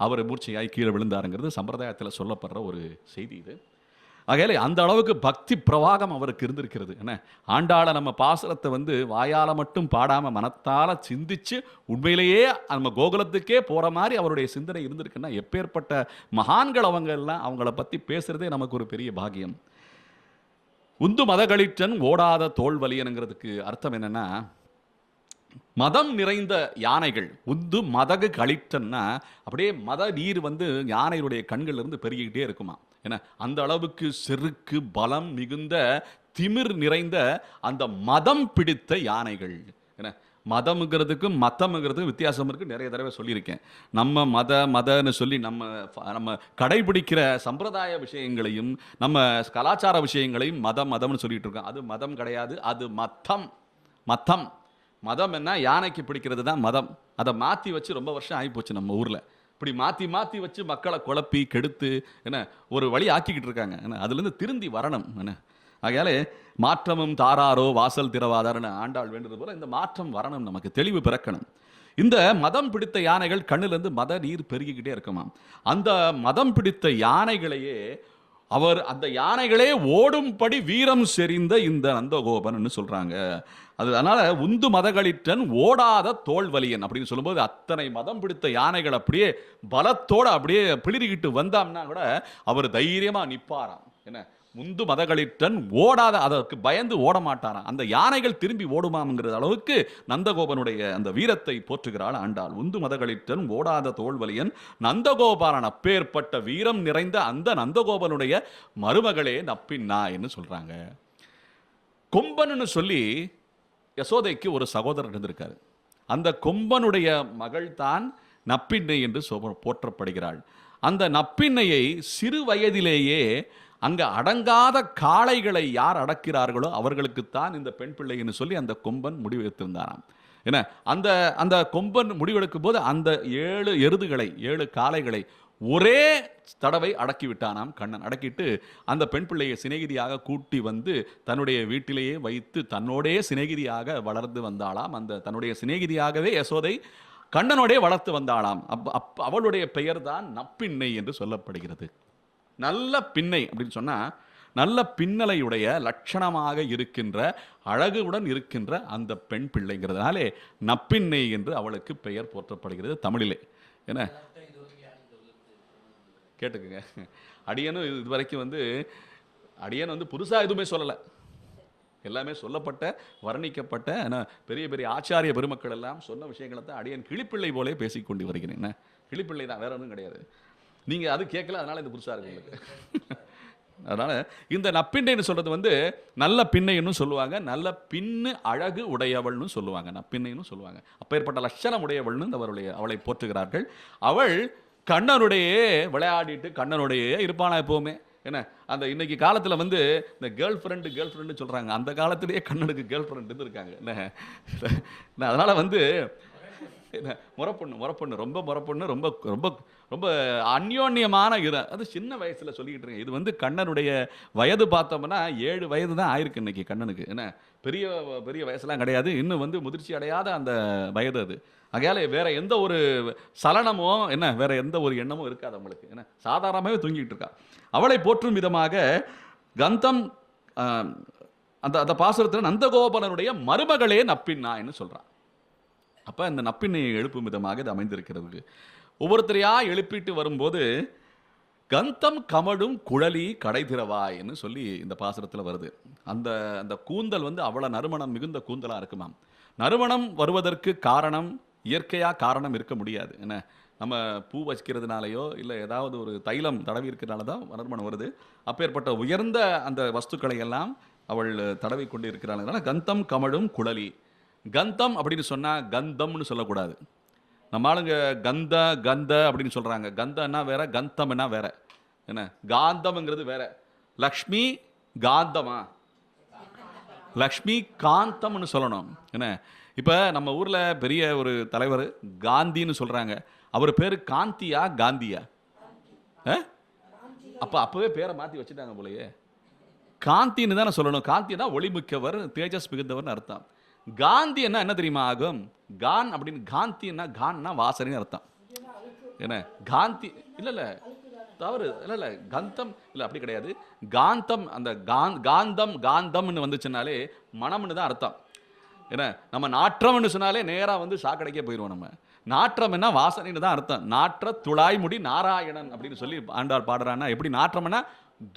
அவர் மூர்ச்சையாய் கீழே விழுந்தாருங்கிறது சம்பிரதாயத்தில் சொல்லப்படுற ஒரு செய்தி இது. ஆகையாலே அந்த அளவுக்கு பக்தி பிரவாகம் அவருக்கு இருந்திருக்கிறது. என்ன, ஆண்டாளை நம்ம பாசுரத்தை வந்து வாயால் மட்டும் பாடாமல் மனத்தால் சிந்திச்சு உண்மையிலேயே நம்ம கோகுலத்துக்கே போகிற மாதிரி அவருடைய சிந்தனை இருந்திருக்குன்னா எப்பேற்பட்ட மகான்கள் அவங்க எல்லாம், அவங்கள பற்றி பேசுகிறதே நமக்கு ஒரு பெரிய பாக்கியம். உந்து மதகளின் ஓடாத தோல்வலியனுங்கிறதுக்கு அர்த்தம் என்னென்னா, மதம் நிறைந்த யானைகள், உந்து மதகு களிற்றன்னா அப்படியே மத நீர் வந்து யானைகளுடைய கண்கள் இருந்து பெருகிக்கிட்டே இருக்குமா. ஏன்னா அந்த அளவுக்கு செருக்கு பலம் மிகுந்த திமிர் நிறைந்த அந்த மதம் பிடித்த யானைகள். ஏன்னா மதம்ங்கிறதுக்கும் மத்தம்ங்கிறதுக்கும் வித்தியாசம் இருக்குது, நிறைய தடவை சொல்லியிருக்கேன். நம்ம மதன்னு சொல்லி நம்ம கடைபிடிக்கிற சம்பிரதாய விஷயங்களையும் நம்ம கலாச்சார விஷயங்களையும் மதம்னு சொல்லிட்டு இருக்கோம். அது மதம் கிடையாது, அது மத்தம். மதம் என்ன, யானைக்கு பிடிக்கிறது தான் மதம். அதை மாற்றி வச்சு ரொம்ப வருஷம் ஆகிப்போச்சு நம்ம ஊரில். இப்படி மாற்றி வச்சு மக்களை குழப்பி கெடுத்து என்ன ஒரு வழி ஆக்கிக்கிட்டு இருக்காங்க. என்ன அதுலேருந்து திருந்தி வரணும். என்ன ஆகையாலே மாற்றமும் தாராரோ வாசல் திறவாதார்னு ஆண்டாள் வேண்டுறது போல இந்த மாற்றம் வரணும், நமக்கு தெளிவு பிறக்கணும். இந்த மதம் பிடித்த யானைகள் கண்ணிலேருந்து மத நீர் பெருகிக்கிட்டே இருக்குமா. அந்த மதம் பிடித்த யானைகளையே அந்த யானைகளே ஓடும்படி வீரம் செறிந்த இந்த நந்தகோபன் சொல்றாங்க. அதனால உந்து மதகளின் ஓடாத தோல்வலியன் அப்படின்னு சொல்லும்போது அத்தனை மதம் பிடித்த யானைகள் அப்படியே பலத்தோட அப்படியே பிளிரிக்கிட்டு வந்தாம்னா கூட அவர் தைரியமா நிப்பாராம். என்ன, முந்து மதகளின் ஓடாத, அதற்கு பயந்து ஓட மாட்டாராம். அந்த யானைகள் திரும்பி ஓடுமாம்ங்கிற அளவுக்கு நந்தகோபனுடைய அந்த வீரத்தை போற்றுகிறாள் ஆண்டாள். உந்து மதகளின் ஓடாத தோல்வலியன் நந்தகோபாலன் அப்பேற்பட்ட வீரம் நிறைந்த அந்த நந்தகோபனுடைய மருமகளே நப்பின்னாய்ன்னு சொல்றாங்க. கொம்பன்னு சொல்லி யசோதைக்கு ஒரு சகோதரர் இருந்திருக்காரு. அந்த கொம்பனுடைய மகள் தான் நப்பின்னை என்று போற்றப்படுகிறாள். அந்த நப்பின்னையை சிறு வயதிலேயே அங்கே அடங்காத காளைகளை யார் அடக்கிறார்களோ அவர்களுக்குத்தான் இந்த பெண் பிள்ளைன்னு சொல்லி அந்த கொம்பன் முடிவெடுத்திருந்தாராம். ஏன்னா அந்த கொம்பன் முடிவெடுக்கும் போது அந்த 7 எருதுகளை 7 காளைகளை ஒரே தடவை அடக்கி விட்டானாம் கண்ணன். அடக்கிட்டு அந்த பெண் பிள்ளையை சிநேகிதியாக கூட்டி வந்து தன்னுடைய வீட்டிலேயே வைத்து தன்னோடே சிநேகிதியாக வளர்ந்து வந்தாளாம். அந்த தன்னுடைய சிநேகிதியாகவே யசோதை கண்ணனோடே வளர்த்து வந்தாளாம். அவளுடைய பெயர் தான் நப்பின்னை என்று சொல்லப்படுகிறது. நல்ல பின்னை அப்படின்னு சொன்னால் நல்ல பின்னலையுடைய லட்சணமாக இருக்கின்ற அழகுடன் இருக்கின்ற அந்த பெண் பிள்ளைங்கிறதுனாலே நப்பின்னை என்று அவளுக்கு பெயர் போற்றப்படுகிறது தமிழிலே. என்ன கேட்டுக்குங்க, அடியனும் இது வரைக்கும் அடியன் புதுசாக எதுவுமே சொல்லலை, எல்லாமே சொல்லப்பட்ட வர்ணிக்கப்பட்ட பெரிய பெரிய ஆச்சாரிய பெருமக்கள் எல்லாம் சொன்ன விஷயங்களை தான் அடியன் கிளிப்பிள்ளை போலே பேசிக்கொண்டு வருகிறேன். என்ன கிளிப்பிள்ளை தான், வேற ஒன்றும் கிடையாது. நீங்கள் அது கேட்கல, அதனால் இது புதுசாக இருக்கு. அதனால் இந்த நப்பின்னைன்னு சொல்கிறது நல்ல பின்னைன்னு சொல்லுவாங்க, நல்ல பின்னு அழகு உடையவள்னு சொல்லுவாங்க, நப்பின்னைன்னு சொல்லுவாங்க. அப்பேற்பட்ட லட்சணம் உடையவள்னு அவளை போற்றுகிறார்கள். அவள் கண்ணனுடைய விளையாடிட்டு கண்ணனுடைய இருப்பானா எப்போவுமே. என்ன அந்த இன்னைக்கு காலத்தில் வந்து இந்த கேர்ள் ஃப்ரெண்டு சொல்கிறாங்க. அந்த காலத்திலேயே கண்ணனுக்கு கேர்ள் ஃப்ரெண்டு இருக்காங்க. என்ன அதனால் வந்து என்ன முறப்பொண்ணு ரொம்ப முறப்பொண்ணு, ரொம்ப ரொம்ப ரொம்ப அந்யோன்யமான அது சின்ன வயசில் சொல்லிக்கிட்டு இருக்கேன். இது வந்து கண்ணனுடைய வயது பார்த்தோம்னா 7 வயது தான் ஆயிருக்கு இன்னைக்கு கண்ணனுக்கு. என்ன பெரிய பெரிய வயசுலாம் கிடையாது, இன்னும் வந்து முதிர்ச்சி அடையாத அந்த வயது அது. ஆகையால வேற எந்த ஒரு சலனமோ வேற எந்த ஒரு எண்ணமும் இருக்காது அவங்களுக்கு. சாதாரணமாகவே தூங்கிட்டு இருக்கா. அவளை போற்றும் விதமாக கந்தம் அந்த அந்த பாசுரத்தில் நந்தகோபனுடைய மருமகளே நப்பின்னான்னு சொல்றான். அப்ப இந்த நப்பினை எழுப்பும் விதமாக இது அமைந்திருக்கிறது. ஒவ்வொருத்தரையா எழுப்பிட்டு வரும்போது கந்தம் கமழும் குழலி கடை திறவாய்ன்னு சொல்லி இந்த பாசுரத்தில் வருது. அந்த அந்த கூந்தல் வந்து அவ்வளோ நறுமணம் மிகுந்த கூந்தலாக இருக்குமாம். நறுமணம் வருவதற்கு காரணம் இயற்கையாக காரணம் இருக்க முடியாது. நம்ம பூ வச்சுக்கிறதுனாலையோ இல்லை ஏதாவது ஒரு தைலம் தடவி இருக்கிறனால தான் நறுமணம் வருது. அப்பேற்பட்ட உயர்ந்த அந்த வஸ்துக்களை எல்லாம் அவள் தடவி கொண்டு இருக்கிறாள். கந்தம் கமழும் குழலி. கந்தம் அப்படின்னு சொன்னால் கந்தம்னு சொல்லக்கூடாது. நம்ம ஆளுங்க கந்த கந்த அப்படின்னு சொல்கிறாங்க. கந்தன்னா வேற, கந்தம்னா வேற. காந்தம்ங்கிறது வேற. லக்ஷ்மி காந்தமா, லக்ஷ்மி காந்தம்னு சொல்லணும். இப்போ நம்ம ஊரில் பெரிய ஒரு தலைவர் காந்தின்னு சொல்கிறாங்க. அவர் பேர் காந்தியா காந்தியா? அப்போவே பேரை மாற்றி வச்சுட்டாங்க போலயே. காந்தின்னு தானே சொல்லணும். காந்தினா ஒளிமிக்கவர், தேஜஸ் மிகுந்தவர்னு அர்த்தம். காந்தி என்ன தெரியுமா ஆகும்? கான் அப்படின்னு காந்தின்னா கான்னா வாசனைன்னு அர்த்தம். காந்தி இல்லை தவறு இல்லை, கந்தம் இல்லை, அப்படி கிடையாது. காந்தம் அந்த காந்தம் காந்தம்னு வந்துச்சுனாலே மனம்னு தான் அர்த்தம். நம்ம நாற்றம்னு சொன்னாலே நேராக வந்து சாக்கடைக்கே போயிடுவோம். நம்ம நாற்றம் என்ன வாசனைன்னு தான் அர்த்தம். நாற்ற துளாய்முடி நாராயணன் அப்படின்னு சொல்லி ஆண்டாள் பாடுறான்னா எப்படி? நாற்றம்னா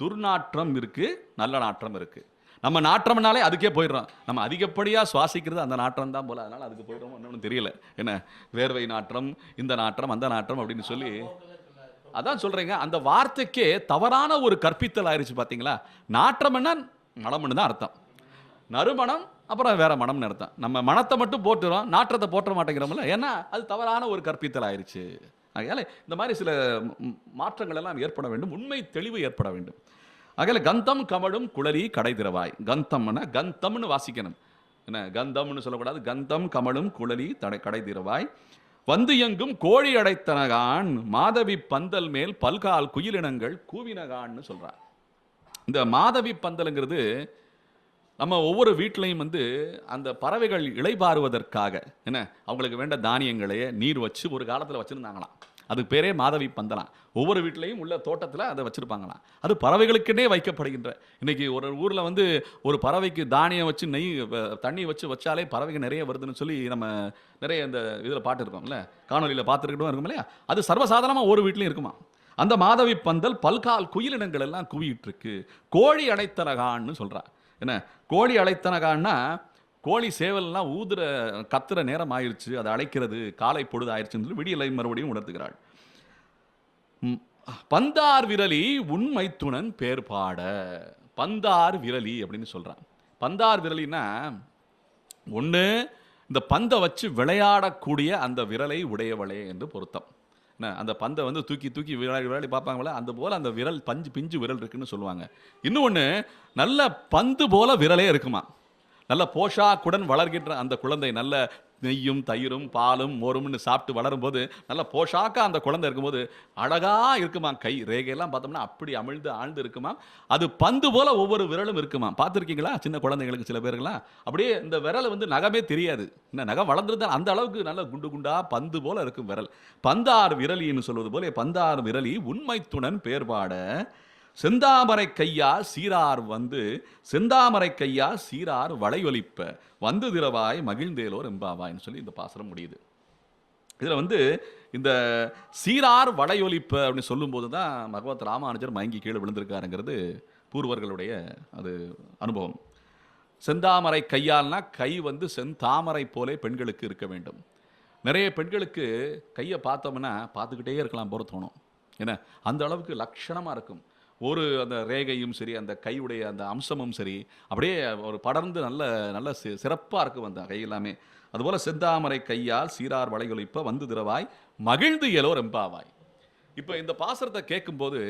துர்நாற்றம் இருக்கு, நல்ல நாற்றம் இருக்கு. நம்ம நாற்றம்னாலே அதுக்கே போயிடுறோம். நம்ம அதிகப்படியாக சுவாசிக்கிறது அந்த நாற்றம் தான் போல, அதனால அதுக்கு போயிடுறோம். ஒன்றும் தெரியல. வேர்வை நாற்றம், இந்த நாற்றம், அந்த நாற்றம் அப்படின்னு சொல்லி அதான் சொல்றீங்க. அந்த வார்த்தைக்கே தவறான ஒரு கற்பித்தல் ஆயிடுச்சு பார்த்தீங்களா? நாற்றம்னா மனம்னு தான் அர்த்தம். நறுமணம் அப்புறம் வேற மனம்னு அர்த்தம். நம்ம மனத்தை மட்டும் போட்டுறோம், நாற்றத்தை போட்ட மாட்டேங்கிறோம்ல. ஏன்னா அது தவறான ஒரு கற்பித்தல் ஆயிடுச்சு. அதனால இந்த மாதிரி சில மாற்றங்கள் எல்லாம் ஏற்பட வேண்டும், உண்மை தெளிவு ஏற்பட வேண்டும். ஆகல கந்தம் கமழும் குழலி கடை திறவாய். கந்தம்னா கந்தம்னு வாசிக்கணும். கந்தம்னு சொல்லக்கூடாது. கந்தம் கமழும் குழலி கடை திறவாய். வந்து எங்கும் கோழி அடைத்தனகான் மாதவி பந்தல் மேல் பல்கால் குயிலினங்கள் கூவினகான்னு சொல்றார். இந்த மாதவி பந்தல்ங்கிறது நம்ம ஒவ்வொரு வீட்டிலையும் வந்து அந்த பறவைகள் இளைபாறுவதற்காக அவங்களுக்கு வேண்ட தானியங்களையே நீர் வச்சு ஒரு காலத்தில் வச்சுருந்தாங்களாம். அதுக்கு பேரே மாதவி பந்தலாம். ஒவ்வொரு வீட்லையும் உள்ள தோட்டத்தில் அதை வச்சுருப்பாங்களாம். அது பறவைகளுக்குன்னே வைக்கப்படுகின்ற. இன்றைக்கி ஒரு ஊரில் வந்து ஒரு பறவைக்கு தானியம் வச்சு நெய் தண்ணி வச்சாலே பறவைகள் நிறைய வருதுன்னு சொல்லி நம்ம நிறைய இந்த இதில் பாட்டு இருக்கோம்ல, காணொலியில் பார்த்துருக்கட்டும் இருக்கும் இல்லையா? அது சர்வசாதாரணமாக ஒரு வீட்லையும் இருக்குமா. அந்த மாதவி பந்தல் பல்கால் குயிலினங்கள் எல்லாம் குவியிட்டு இருக்கு. கோழி அடைத்தனகான்னு சொல்கிறா. கோழி அழைத்தனகான்னா கோழி சேவல்லாம் ஊதுற கத்துற நேரம் ஆயிடுச்சு, அதை அழைக்கிறது காலை பொழுது ஆயிடுச்சுன்னு சொல்லி விடியலை மறுபடியும் உணர்த்துகிறாள். பந்தார் விரலி உண்மை துணன் பேர் பாட. பந்தார் விரலி அப்படின்னு சொல்றான். பந்தார் விரலின்னா ஒன்று இந்த பந்தை வச்சு விளையாடக்கூடிய அந்த விரலை உடையவளே என்று பொருத்தம். அந்த பந்தை வந்து தூக்கி தூக்கி விளையாடி பார்ப்பாங்களே, அந்த போல அந்த விரல் பிஞ்சு விரல் இருக்குன்னு சொல்லுவாங்க. இன்னொன்று நல்ல பந்து போல விரலே இருக்குமா. நல்ல போஷாக்குடன் வளர்கின்ற அந்த குழந்தை நல்ல நெய்யும் தயிரும் பாலும் மோரும்னு சாப்பிட்டு வளரும்போது நல்ல போஷாக்கா அந்த குழந்தை இருக்கும்போது அழகா இருக்குமா. கை ரேகையெல்லாம் பார்த்தோம்னா அப்படி அமிழ்ந்து ஆழ்ந்து இருக்குமா. அது பந்து போல ஒவ்வொரு விரலும் இருக்குமா. பார்த்துருக்கீங்களா? சின்ன குழந்தைங்களுக்கு சில பேருக்குலாம் அப்படியே இந்த விரல் வந்து நகமே தெரியாது. நகம் வளர்ந்துருந்தால் அந்த அளவுக்கு நல்ல குண்டு குண்டா பந்து போல இருக்கும் விரல். பந்தார் விரலின்னு சொல்வது போல பந்தார் விரலி உண்மை துணன் பேர்பாட. செந்தாமரை கையா சீரார் வந்து செந்தாமரை கையா சீரார் வளையொலிப்ப வந்து திரவாய் மகிழ்ந்தேலோர் எம்பாவாய்ன்னு சொல்லி இந்த பாசுரம் முடியுது. இதில் வந்து இந்த சீரார் வளையொலிப்ப அப்படின்னு சொல்லும்போது தான் பகவத் ராமானுஜர் மயங்கி கீழே விழுந்திருக்காருங்கிறது பூர்வர்களுடைய அது அனுபவம். செந்தாமரை கையால்னா கை வந்து செந்தாமரை போலே பெண்களுக்கு இருக்க வேண்டும். நிறைய பெண்களுக்கு கையை பார்த்தோம்னா பார்த்துக்கிட்டே இருக்கலாம் போல தோணும். ஏன்னா அந்த அளவுக்கு லட்சணமாக இருக்கும். ஒரு அந்த ரேகையும் சரி, அந்த கையுடைய அந்த அம்சமும் சரி, அப்படியே ஒரு படர்ந்து நல்ல நல்ல சிறப்பாக இருக்கும் அந்த கை எல்லாமே. அதுபோல் செந்தாமரை கையால் சீரார் வளையொலிப்ப வந்து திரவாய் மகிழ்ந்து எலோர் எம்பாவாய். இப்போ இந்த பாசுரத்தை கேட்கும்போது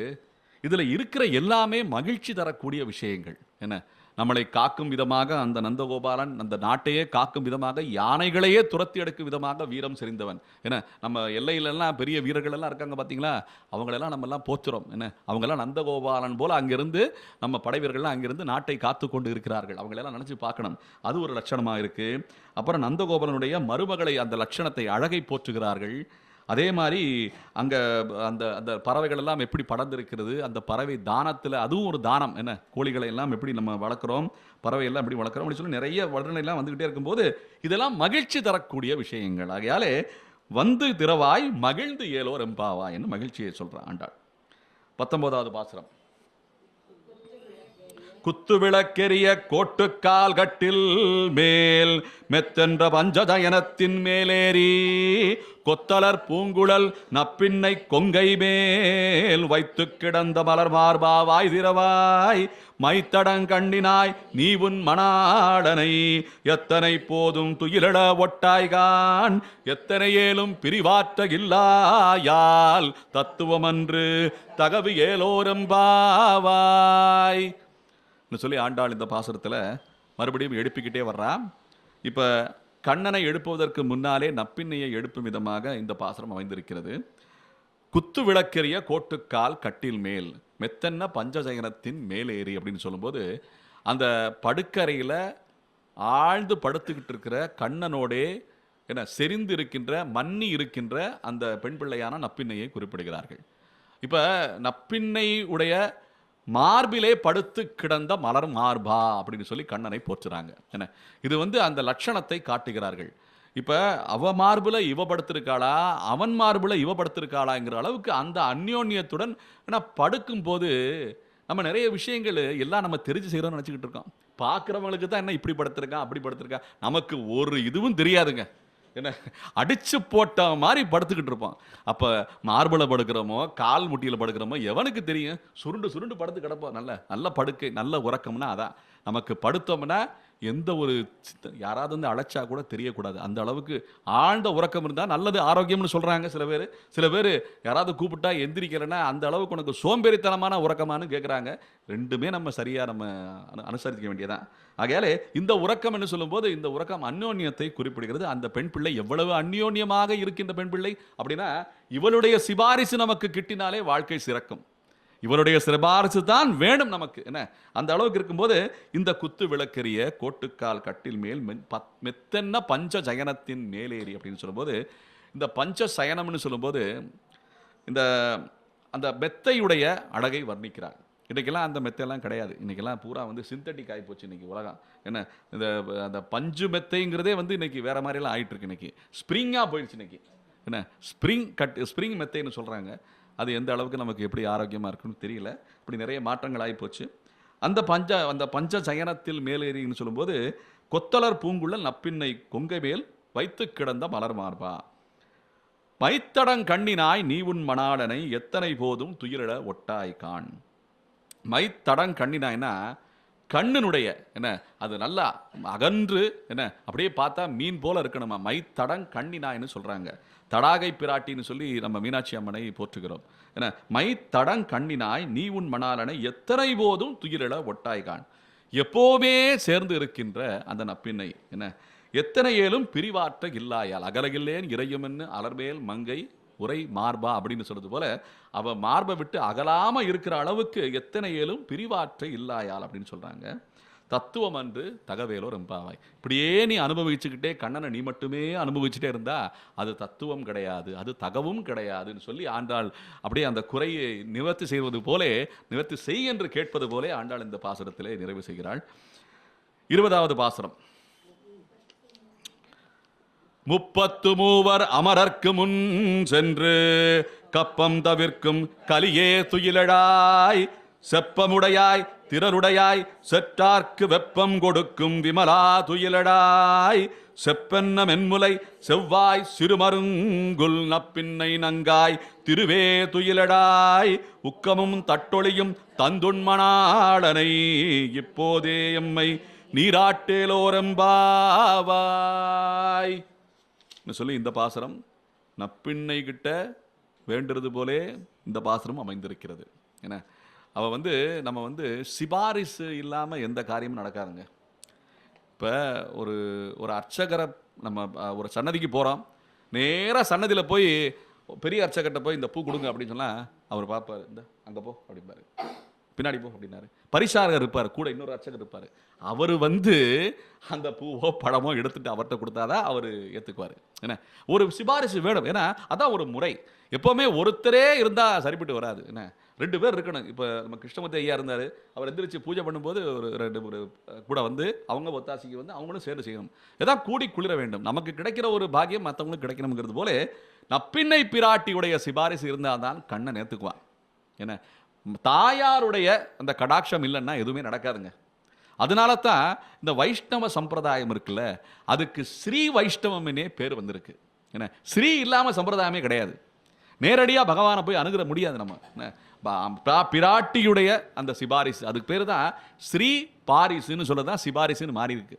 இதில் இருக்கிற எல்லாமே மகிழ்ச்சி தரக்கூடிய விஷயங்கள். என்ன, நம்மளை காக்கும் விதமாக அந்த நந்தகோபாலன் அந்த நாட்டையே காக்கும் விதமாக யானைகளையே துரத்தி எடுக்கும் விதமாக வீரம் செறிந்தவன். என்ன, நம்ம எல்லையிலெல்லாம் பெரிய வீரர்கள் எல்லாம் இருக்காங்க பார்த்தீங்களா, அவங்களெல்லாம் நம்மெல்லாம் போற்றுறோம். என்ன, அவங்கெல்லாம் நந்தகோபாலன் போல் அங்கிருந்து நம்ம படை வீரர்கள்லாம் அங்கிருந்து நாட்டை காத்து கொண்டு இருக்கிறார்கள். அவங்களெல்லாம் நினச்சி பார்க்கணும். அது ஒரு லட்சணமாக இருக்குது. அப்புறம் நந்தகோபாலனுடைய மருமகளை அந்த லட்சணத்தை அழகை போற்றுகிறார்கள். அதே மாதிரி அங்கே அந்த அந்த பறவைகள் எல்லாம் எப்படி படர்ந்திருக்கிறது, அந்த பறவை தானத்தில் அதுவும் ஒரு தானம். என்ன, கோழிகளை எல்லாம் எப்படி நம்ம வளர்க்குறோம், பறவை எல்லாம் எப்படி வளர்க்குறோம் அப்படின்னு சொல்லி நிறைய வர்ணனைலாம் வந்துக்கிட்டே இருக்கும்போது இதெல்லாம் மகிழ்ச்சி தரக்கூடிய விஷயங்கள். ஆகையாலே வந்து திறவாய் மகிழ்ந்து ஏலோர் எம்பாவாய் என்று மகிழ்ச்சியை சொல்கிறான் ஆண்டாள். 19வது பாசுரம். குத்து விளக்கெரிய கோட்டுக்கால் கட்டில் மேல் மெத்தென்ற பஞ்சதயனத்தின் மேலேறி கொத்தலர் பூங்குழல் நப்பின்னை கொங்கை மேல் வைத்து கிடந்த மலர் மார்பாவாய் திரவாய் மைத்தடங்கண்ணினாய் நீ உன் மணாடனை எத்தனை போதும் துயிலட ஒட்டாய்கான் எத்தனை ஏலும் பிரிவாற்ற இல்லாயால் தத்துவமன்று தகவு ஏலோரம்பாவாய் சொல்லி ஆண்டாள் இந்த பாசுரத்தில் மறுபடியும் எழுப்பிக்கிட்டே வர்றான். இப்போ கண்ணனை எழுப்புவதற்கு முன்னாலே நப்பின்னையை எழுப்பும் விதமாக இந்த பாசுரம் அமைந்திருக்கிறது. குத்து விளக்கெரிய கோட்டுக்கால் கட்டில் மேல் மெத்தன்ன பஞ்சஜயனத்தின் மேலேறி அப்படின்னு சொல்லும்போது அந்த படுக்கறையில் ஆழ்ந்து படுத்துக்கிட்டு இருக்கிற கண்ணனோடே என்ன செறிந்து இருக்கின்ற மன்னி இருக்கின்ற அந்த பெண் பிள்ளையான நப்பின்னையை குறிப்பிடுகிறார்கள். இப்போ நப்பின்னை உடைய மார்பிலே படுத்து கிடந்த மலர் மார்பா அப்படின்னு சொல்லி கண்ணனை போற்றுறாங்க. என்ன, இது அந்த லட்சணத்தை காட்டுகிறார்கள். இப்போ அவ மார்புல இவ படுத்திருக்காளா, அவன் மார்புல இவ படுத்திருக்காளாங்கிற அளவுக்கு அந்த அந்யோன்யத்துடன் படுக்கும் போது நம்ம நிறைய விஷயங்கள் எல்லாம் நம்ம தெரிஞ்சு செய்கிறோம்னு நினச்சிக்கிட்டு இருக்கோம். பார்க்குறவங்களுக்கு தான் என்ன இப்படி படுத்திருக்கான் அப்படி படுத்திருக்கான், நமக்கு ஒரு இதுவும் தெரியாதுங்க. என்ன, அடிச்சு போட்ட மாதிரி படுத்துக்கிட்டு இருப்போம். அப்போ மார்பில் படுக்கிறோமோ கால் முட்டியில் படுக்கிறோமோ எவனுக்கு தெரியும்? சுருண்டு சுருண்டு படுத்து கிடப்போம். நல்ல படுக்கை நல்ல உறக்கம்னா அதான். நமக்கு படுத்தோம்னா எந்த ஒரு யாராவது அழைச்சா கூட தெரியக்கூடாது. அந்த அளவுக்கு ஆழ்ந்த உறக்கம் இருந்தால் நல்லது, ஆரோக்கியம்னு சொல்கிறாங்க சில பேர் யாராவது கூப்பிட்டா எந்திரிக்கலைன்னா அந்த அளவுக்கு உனக்கு சோம்பேறித்தனமான உறக்கமானு கேட்குறாங்க. ரெண்டுமே நம்ம சரியாக நம்ம அனுசரிக்க வேண்டியதான். ஆகையாலே இந்த உறக்கம் என்று சொல்லும்போது இந்த உறக்கம் அந்யோன்யத்தை குறிப்பிடுகிறது. அந்த பெண் பிள்ளை எவ்வளவு அந்யோன்யமாக இருக்கின்ற பெண் பிள்ளை அப்படின்னா, இவளுடைய சிபாரிசு நமக்கு கிட்டினாலே வாழ்க்கை சிறக்கும். இவருடைய சிபாரிசு தான் வேணும் நமக்கு. என்ன, அந்த அளவுக்கு இருக்கும்போது இந்த குத்து விளக்கெரிய கோட்டுக்கால் கட்டில் மேல் மெத்தென்ன பஞ்ச ஜயனத்தின் மேலேறி அப்படின்னு சொல்லும்போது இந்த பஞ்ச சயனம்னு சொல்லும்போது இந்த அந்த மெத்தையுடைய அழகை வர்ணிக்கிறார். இன்றைக்கெல்லாம் அந்த மெத்தையெல்லாம் கிடையாது. இன்றைக்கெல்லாம் பூரா சிந்தட்டிக் ஆகி போச்சு இன்றைக்கி உலகம். என்ன, இந்த அந்த பஞ்சு மெத்தைங்கிறதே இன்றைக்கி வேறு மாதிரியெல்லாம் ஆகிட்டு இருக்கு. இன்றைக்கி ஸ்ப்ரிங்காக போயிடுச்சு. இன்றைக்கி என்ன, ஸ்ப்ரிங் மெத்தைன்னு சொல்கிறாங்க. அது எந்த அளவுக்கு நமக்கு எப்படி ஆரோக்கியமாக இருக்குன்னு தெரியல. இப்படி நிறைய மாற்றங்கள் ஆகிப்போச்சு. அந்த பஞ்ச சயனத்தில் மேலேறின்னு சொல்லும்போது கொத்தலர் பூங்குழல் நப்பின்னை கொங்கை மேல் வைத்து கிடந்த மலர் மார்பா மைத்தடங் கண்ணினாய் நீ உன் மணாடனை எத்தனை போதும் துயிலிட ஒட்டாய் கான். மைத்தடங் கண்ணினாய்னா கண்ணினுடைய என்ன, அது நல்லா அகன்று என்ன அப்படியே பார்த்தா மீன் போல இருக்கணுமா. மைத்தடங் கண்ணினாய்னு சொல்கிறாங்க. தடாகை பிராட்டின்னு சொல்லி நம்ம மீனாட்சி அம்மனை போற்றுகிறோம். என்ன, மைத்தடங் கண்ணினாய் நீ உன் மணாலனை எத்தனை போதும் துயிலிட ஒட்டாய்கான். எப்போவுமே சேர்ந்து இருக்கின்ற அந்த நப்பின்னை என்ன, எத்தனை ஏலும் பிரிவாற்ற இல்லாயால் அகலகில்லேன் இறையுமென்னு அலர்மேல் மங்கை உரை மார்பா அப்படின்னு சொல்றது போல அவ மார்பை விட்டு அகலாம இருக்கிற அளவுக்கு எத்தனை ஏலும் பிரிவாற்ற இல்லாயால் அப்படின்னு சொல்றாங்க. தத்துவம் அன்று தகவேலோ ரெம்பாவாய். இப்படியே நீ அனுபவிச்சுக்கிட்டே கண்ணனை நீ மட்டுமே அனுபவிச்சுட்டே இருந்தா அது தத்துவம் கிடையாது, அது தகவும் கிடையாதுன்னு சொல்லி ஆண்டாள் அப்படியே அந்த குறையை நிவர்த்தி செய்வது போலே, நிவர்த்தி செய் என்று கேட்பது போலே ஆண்டாள் இந்த பாசுரத்திலே நிறைவு செய்கிறாள். 20வது பாசுரம். 33 அமரர்க்கு முன் சென்று கப்பம் தவிர்க்கும் கலியே துயிலடாய் செப்பமுடையாய் திரருடையாய் செற்றார்க்கு வெப்பம் கொடுக்கும் விமலா துயிலடாய் செப்பென்ன மென்முலை செவ்வாய் சிறுமருங்குல் நப்பின்னை நங்காய் திருவே துயிலடாய் உக்கமும் தட்டொளியும் தந்துண்மணாடனை இப்போதே எம்மை நீராட்டேலோரம்பாவாய் சொல்லி இந்த பாசுரம் நப்பின்னை கிட்ட வேண்டுறது போலே இந்த பாசுரம் அமைந்திருக்கிறது. என்ன, அவள் வந்து நம்ம வந்து சிபாரிசு இல்லாமல் எந்த காரியமும் நடக்காதுங்க. இப்போ ஒரு ஒரு அர்ச்சகரை நம்ம ஒரு சன்னதிக்கு போகிறோம், நேராக சன்னதியில் போய் பெரிய அர்ச்சகர்கிட்ட போய் இந்த பூ கொடுங்க அப்படின்னு சொன்னால் அவர் பார்ப்பார், இந்த அங்கே போ அப்படிம்பாரு, பின்னாடி போ அப்படின்னாரு. பரிசாரகர் இருப்பார், கூட இன்னொரு அர்ச்சகர் இருப்பார். அவர் வந்து அந்த பூவோ பழமோ எடுத்துட்டு அவர்கிட்ட கொடுத்தாதான் அவர் ஏற்றுக்குவார். என்ன, ஒரு சிபாரிசு வேணும். ஏன்னா அதான் ஒரு முறை. எப்போவுமே ஒருத்தரே இருந்தால் சரிப்பட்டு வராது. என்ன, 2 பேர் இருக்கணும். இப்போ நம்ம கிருஷ்ணமூர்த்தி ஐயா இருந்தார், அவர் எந்திரிச்சு பூஜை பண்ணும்போது ஒரு 2 கூட வந்து அவங்க ஒத்தாசிக்கு வந்து அவங்களும் சேர்ந்து செய்யணும். ஏதாவது கூடி குளிர வேண்டும். நமக்கு கிடைக்கிற ஒரு பாக்கியம் மற்றவங்களுக்கு கிடைக்கணுங்கிறது போல நப்பின்னை பிராட்டியுடைய சிபாரிசு இருந்தால் தான் கண்ணை நேர்த்துக்குவான். என்ன, தாயாருடைய அந்த கடாட்சம் இல்லைன்னா எதுவுமே நடக்காதுங்க. அதனால தான் இந்த வைஷ்ணவ சம்பிரதாயம் இருக்குல்ல, அதுக்கு ஸ்ரீ வைஷ்ணவம்னே பேர் வந்திருக்கு. என்ன, ஸ்ரீ இல்லாமல் சம்பிரதாயமே கிடையாது. நேரடியாக பகவானை போய் அணுகிற முடியாது நம்ம. பிராட்டியுடைய அந்த சிபாரிசு, அதுக்கு பேர் தான் ஸ்ரீ பாரிசுன்னு சொல்லதான் சிபாரிசுன்னு மாறி இருக்கு.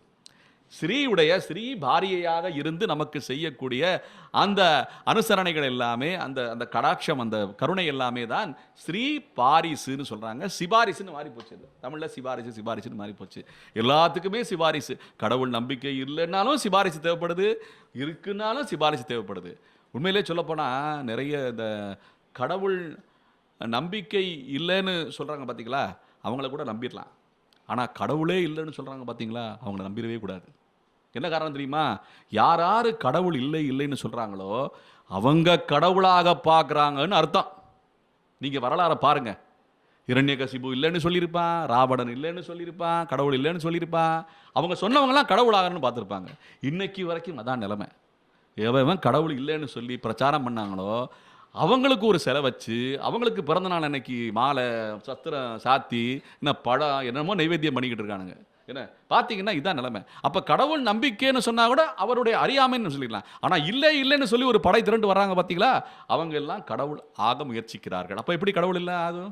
ஸ்ரீயுடைய ஸ்ரீ பாரியையாக இருந்து நமக்கு செய்யக்கூடிய அந்த அனுசரணைகள் எல்லாமே, அந்த அந்த கடாட்சம், அந்த கருணை எல்லாமே தான் ஸ்ரீ பாரிசுன்னு சொல்றாங்க. சிபாரிசுன்னு மாறி போச்சு. தமிழ்ல சிபாரிசு சிபாரிசுன்னு மாறி போச்சு. எல்லாத்துக்குமே சிபாரிசு. கடவுள் நம்பிக்கை இல்லைன்னாலும் சிபாரிசு தேவைப்படுது, இருக்குன்னாலும் சிபாரிசு தேவைப்படுது. உண்மையிலே சொல்லப்போனால் நிறைய இந்த கடவுள் நம்பிக்கை இல்லைன்னு சொல்கிறாங்க பார்த்தீங்களா, அவங்கள கூட நம்பிடலாம். ஆனால் கடவுளே இல்லைன்னு சொல்கிறாங்க பார்த்தீங்களா, அவங்கள நம்பிடவே கூடாது. என்ன காரணம் தெரியுமா? யார் யார் கடவுள் இல்லை இல்லைன்னு சொல்கிறாங்களோ அவங்க கடவுளாக பார்க்குறாங்கன்னு அர்த்தம். நீங்கள் வரலாறை பாருங்கள். இரண்யகசிபு இல்லைன்னு சொல்லியிருப்பான், ராவணன் இல்லைன்னு சொல்லியிருப்பான், கடவுள் இல்லைன்னு சொல்லியிருப்பான். அவங்க சொன்னவங்களாம் கடவுளாகன்னு பார்த்துருப்பாங்க. இன்னைக்கு வரைக்கும் அதான் நிலைமை. எவன் கடவுள் இல்லைன்னு சொல்லி பிரச்சாரம் பண்ணாங்களோ அவங்களுக்கு ஒரு செலை வச்சு, அவங்களுக்கு பிறந்த நாள் அன்னைக்கு மாலை சத்திரம் சாத்தி இன்னும் படம் என்னமோ நைவேத்தியம் பண்ணிக்கிட்டு இருக்கானுங்க. என்ன பார்த்தீங்கன்னா இதான் நிலைமை. அப்போ கடவுள் நம்பிக்கைன்னு சொன்னால் கூட அவருடைய அறியாமைன்னு சொல்லிடலாம். ஆனால் இல்லை இல்லைன்னு சொல்லி ஒரு படை திரண்டு வர்றாங்க பார்த்தீங்களா, அவங்க எல்லாம் கடவுள் ஆக முயற்சிக்கிறார்கள். அப்போ எப்படி கடவுள் இல்லை ஆகும்?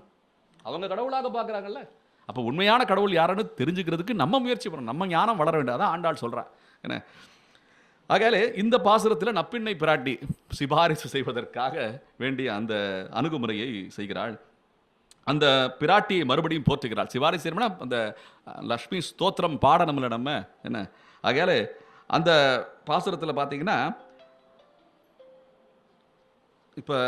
அவங்க கடவுளாக பார்க்குறாங்கல்ல. அப்போ உண்மையான கடவுள் யாருன்னு தெரிஞ்சுக்கிறதுக்கு நம்ம முயற்சி பண்ணணும், நம்ம ஞானம் வளர வேண்டும். அதான் ஆண்டாள் சொல்கிறான். என்ன, ஆகையாலே இந்த பாசுரத்தில் நப்பின்னை பிராட்டி சிபாரிசு செய்வதற்காக வேண்டிய அந்த அணுகுமுறையை செய்கிறாள். அந்த பிராட்டியை மறுபடியும் போற்றுகிறாள். சிபாரிசு செய்யணும்னா அந்த லக்ஷ்மி ஸ்தோத்திரம் பாடணும்ல நம்ம. என்ன, ஆகையாலே அந்த பாசுரத்தில் பார்த்தீங்கன்னா இப்போ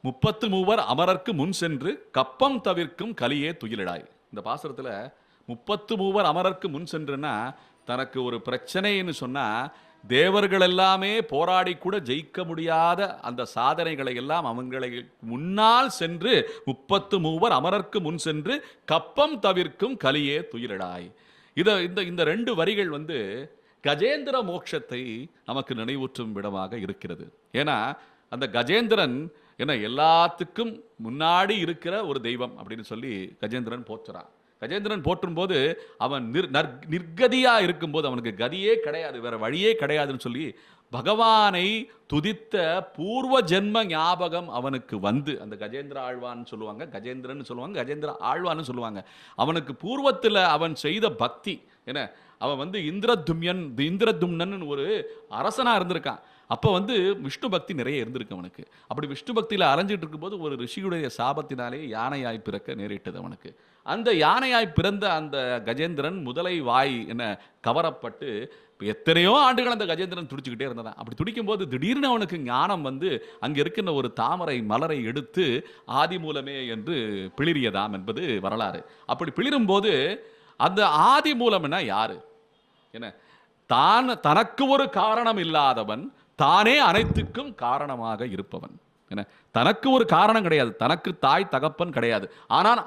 33 அமரர்க்கு முன் சென்று கப்பம் தவிர்க்கும் கலியே துயிலிடாய். இந்த பாசுரத்தில் 33 அமரர்க்கு முன் சென்றுன்னா, தனக்கு ஒரு பிரச்சனைன்னு சொன்னால் தேவர்கள் எல்லாமே போராடி கூட ஜெயிக்க முடியாத அந்த சாதனைகளை எல்லாம் அவங்களை முன்னால் சென்று 33 அமரர்க்கு முன் சென்று கப்பம் தவிர்க்கும் கலியே துயிலிடாய். இந்த 2 வரிகள் வந்து கஜேந்திர மோட்சத்தை நமக்கு நினைவூற்றும் விடமாக இருக்கிறது. ஏன்னா அந்த கஜேந்திரன் என்ன எல்லாத்துக்கும் முன்னாடி இருக்கிற ஒரு தெய்வம் அப்படின்னு சொல்லி கஜேந்திரன் போற்றுறான். கஜேந்திரன் போற்றும் போது அவன் நிர்கதியா இருக்கும்போது அவனுக்கு கதியே கிடையாது, வேற வழியே கிடையாதுன்னு சொல்லி பகவானை துதித்த பூர்வ ஜென்ம ஞாபகம் அவனுக்கு வந்து, அந்த கஜேந்திர ஆழ்வான்னு சொல்லுவாங்க, கஜேந்திரன் சொல்லுவாங்க, கஜேந்திர ஆழ்வான்னு சொல்லுவாங்க. அவனுக்கு பூர்வத்தில் அவன் செய்த பக்தி என்ன, அவன் வந்து இந்திரதும்னன் ஒரு அரசனா இருந்திருக்கான். அப்போ வந்து விஷ்ணு பக்தி நிறைய இருந்திருக்கு அவனுக்கு. அப்படி விஷ்ணு பக்தியில் அலைஞ்சிட்டு இருக்கும்போது ஒரு ரிஷியுடைய சாபத்தினாலே யானையாய் பிறக்க நேரிட்டது அவனுக்கு. அந்த யானையாய் பிறந்த அந்த கஜேந்திரன் முதலை வாய் என்ன கவரப்பட்டு எத்தனையோ ஆண்டுகள் அந்த கஜேந்திரன் துடிச்சுக்கிட்டே இருந்ததான். அப்படி துடிக்கும் போது திடீர்னு அவனுக்கு ஞானம் வந்து அங்கே இருக்கின்ற ஒரு தாமரை மலரை எடுத்து ஆதி மூலமே என்று பிளிரியதாம் என்பது வரலாறு. அப்படி பிளிரும் போது அந்த ஆதி மூலம்னா யாரு? என்ன, தனக்கு ஒரு காரணம் இல்லாதவன், தானே அனைத்துக்கும் காரணமாக இருப்பவன். என்ன, தனக்கு ஒரு காரணம் கிடையாது, தனக்கு தாய் தகப்பன் கிடையாது, ஆனால்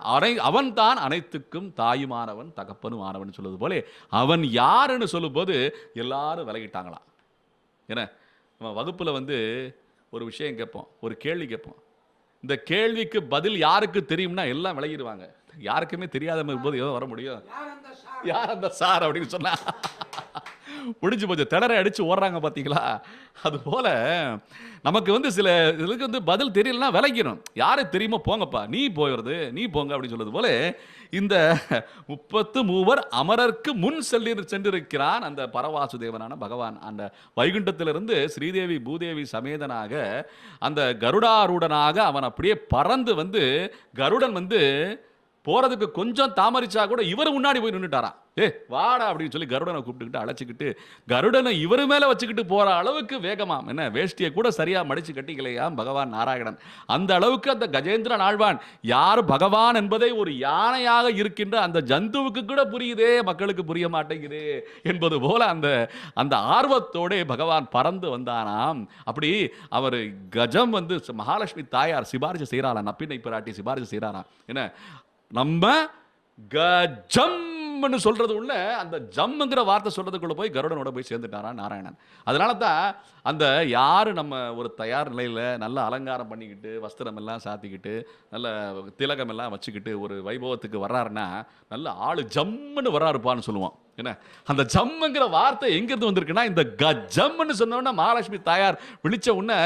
அவன் தான் அனைத்துக்கும் தாயுமானவன் தகப்பனும் ஆனவன் சொல்வது போல அவன் யாருன்னு சொல்லும் போது எல்லாரும் விலகிட்டாங்களாம். என்ன, நம்ம வகுப்புல வந்து ஒரு விஷயம் கேட்போம், ஒரு கேள்வி கேட்போம், இந்த கேள்விக்கு பதில் யாருக்கு தெரியும்னா எல்லாம் விலகிடுவாங்க. யாருக்குமே தெரியாத போது ஏதோ வர முடியும், யார் அந்த சார் அப்படின்னு சொன்னா முடிஞ்சு போச்சு, திணற அடிச்சு ஓடுறாங்க பார்த்தீங்களா? அது போல நமக்கு வந்து சில இதுக்கு வந்து பதில் தெரியலன்னா விளக்கிடும். யாரு தெரியுமோ போங்கப்பா, நீ போயிடுறது, நீ போங்க அப்படின்னு சொல்றது போல இந்த 33 அமரர்க்கு முன் சென்றிருக்கிறான் அந்த பரவாசுதேவனான பகவான். அந்த வைகுண்டத்திலிருந்து ஸ்ரீதேவி பூதேவி சமேதனாக அந்த கருடாரூடனாக அவன் அப்படியே பறந்து வந்து கருடன் வந்து போறதுக்கு கொஞ்சம் தாமரிச்சா கூட இவர் முன்னாடி போய் நின்றுட்டாராம். வாடா அப்படின்னு சொல்லி கருடனை கூப்பிட்டுக்கிட்டு அழைச்சிக்கிட்டு கருடனை இவர் மேல வச்சுக்கிட்டு போற அளவுக்கு வேகமாம். என்ன வேஷ்டியை கூட சரியா மடிச்சு கட்டிக்கலையாம் பகவான் நாராயணன். அந்த அளவுக்கு அந்த கஜேந்திரன் ஆழ்வான் யார் பகவான் என்பதை ஒரு யானையாக இருக்கின்ற அந்த ஜந்துவுக்கு கூட புரியுதே, மக்களுக்கு புரிய மாட்டேங்குது என்பது போல அந்த அந்த ஆர்வத்தோட பகவான் பறந்து வந்தானாம். அப்படி அவர் கஜம் வந்து மகாலட்சுமி தாயார் சிபாரிசு செய்யறாளாம், நப்பினை பிராட்டி சிபாரிசு செய்யறாராம். என்ன நம்ம கஜம்னு சொல்றது உள்ள அந்த ஜம்ங்கிற வார்த்தை சொல்றதுக்குள்ள போய் கருடனோட போய் சேர்ந்துட்டாரா நாராயணன். அதனால தான் அந்த யாரு நம்ம ஒரு தயார் நிலையில நல்ல அலங்காரம் பண்ணிக்கிட்டு வஸ்திரம் எல்லாம் சாத்திக்கிட்டு நல்ல திலகம் எல்லாம் வச்சுக்கிட்டு ஒரு வைபவத்துக்கு வர்றாருன்னா நல்ல ஆளு ஜம்முன்னு வர்றாருப்பான்னு சொல்லுவோம். என்ன அந்த ஜம்முங்கிற வார்த்தை எங்கிருந்து வந்திருக்குன்னா இந்த கஜம்னு சொன்ன மகாலட்சுமி தாயார் விழிச்ச உடனே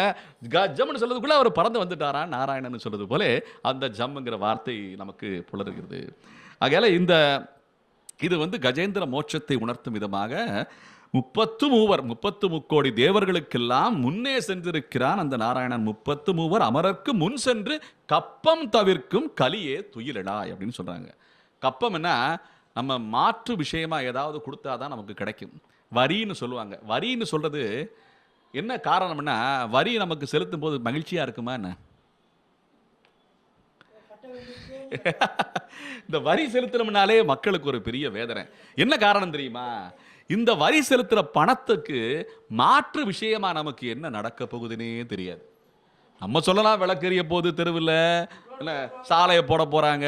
கஜம்னு சொல்றதுக்குள்ள அவர் பறந்து வந்துட்டாரா நாராயணன் சொல்றது போல அந்த ஜம்முங்கிற வார்த்தை நமக்கு புலருகிறது. ஆகையால இது வந்து கஜேந்திர மோட்சத்தை உணர்த்தும் விதமாக 33 கோடி தேவர்களுக்கெல்லாம் முன்னே சென்றிருக்கிறான் அந்த நாராயணன். 33 அமரர்க்கு முன் சென்று கப்பம் தவிர்க்கும் கலியே துயிலடாய் அப்படின்னு சொல்றாங்க. கப்பம் என்ன, நம்ம மாற்று விஷயமா ஏதாவது கொடுத்தாதான் நமக்கு கிடைக்கும். வரின்னு சொல்லுவாங்க. வரின்னு சொல்றது என்ன காரணம்னா, வரி நமக்கு செலுத்தும் போது மகிழ்ச்சியா இருக்குமா என்ன? இந்த வரி செலுத்தணும்னாலே மக்களுக்கு ஒரு பெரிய வேதனை. என்ன காரணம் தெரியுமா? இந்த வரி செலுத்துற பணத்துக்கு மாற்று விஷயமா நமக்கு என்ன நடக்க போகுதுன்னே தெரியாது. நம்ம சொல்லலாம் விளக்கெரிய போது தெருவில் இல்லை சாலையை போட போறாங்க,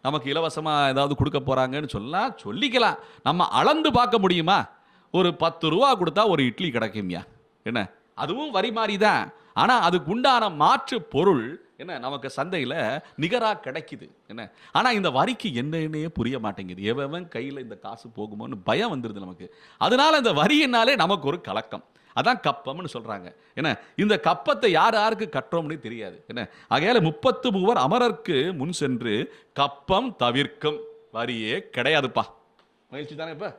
நமக்கு இலவசமா ஏதாவது கொடுக்க போறாங்கன்னு சொல்லிக்கலாம். நம்ம அளந்து பார்க்க முடியுமா? ஒரு 10 ரூபா கொடுத்தா ஒரு இட்லி கிடைக்கும்யா, என்ன அதுவும் வரி மாதிரி தான். ஆனா அதுக்கு உண்டான மாற்று பொருள் என்ன நமக்கு சந்தையில் நிகராக கிடைக்குது. என்ன ஆனால் இந்த வரிக்கு என்னன்னே புரிய மாட்டேங்குது. எவன் கையில் இந்த காசு போகுமோன்னு பயம் வந்துடுது நமக்கு. அதனால இந்த வரியினாலே நமக்கு ஒரு கலக்கம். அதான் கப்பம்னு சொல்றாங்க. என்ன இந்த கப்பத்தை யாருக்கு கட்டுறோம்னு தெரியாது. என்ன ஆகையால 33 அமரர்க்கு முன் சென்று கப்பம் தவிர்க்கும் வரியே கிடையாதுப்பா. மகிழ்ச்சி தானே? இப்ப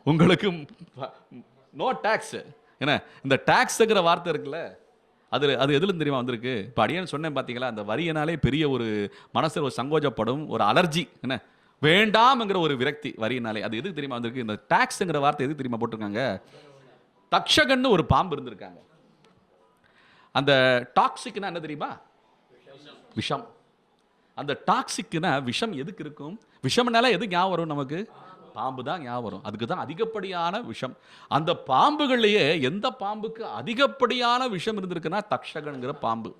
உங்களுக்கு நோ டாக்ஸ். என்ன இந்த டாக்ஸ்ங்கிற வார்த்தை இருக்குல்ல, அது எதுல தெரியுமா வந்திருக்கு? இப்போ அடியேன்னு சொன்னேன் பார்த்தீங்களா, அந்த வரியனாலே பெரிய ஒரு மனசில் ஒரு சங்கோஜப்படும், ஒரு அலர்ஜி, என்ன வேண்டாம்ங்கிற ஒரு விரக்தி வரியினாலே. அது எதுக்கு தெரியுமா வந்திருக்கு? இந்த டாக்ஸ்ங்கிற வார்த்தை எதுக்கு தெரியுமா போட்டிருக்காங்க? தக்ஷகன்னு ஒரு பாம்பு இருந்திருக்காங்க. அந்த டாக்ஸிக்னா என்ன தெரியுமா? விஷம். அந்த டாக்ஸிக்னா விஷம் எதுக்கு இருக்கும்? விஷம்னால எது ஞாபகம் வரும் நமக்கு? பாம்பு தான் ஞாபகம் வரும். அதுக்கு தான் அதிகப்படியான விஷம். அந்த பாம்புகள்லயே எந்த பாம்புக்கு அதிகப்படியான விஷம் இருந்திருக்குன்னா தக்ஷகன்கிற பாம்பு.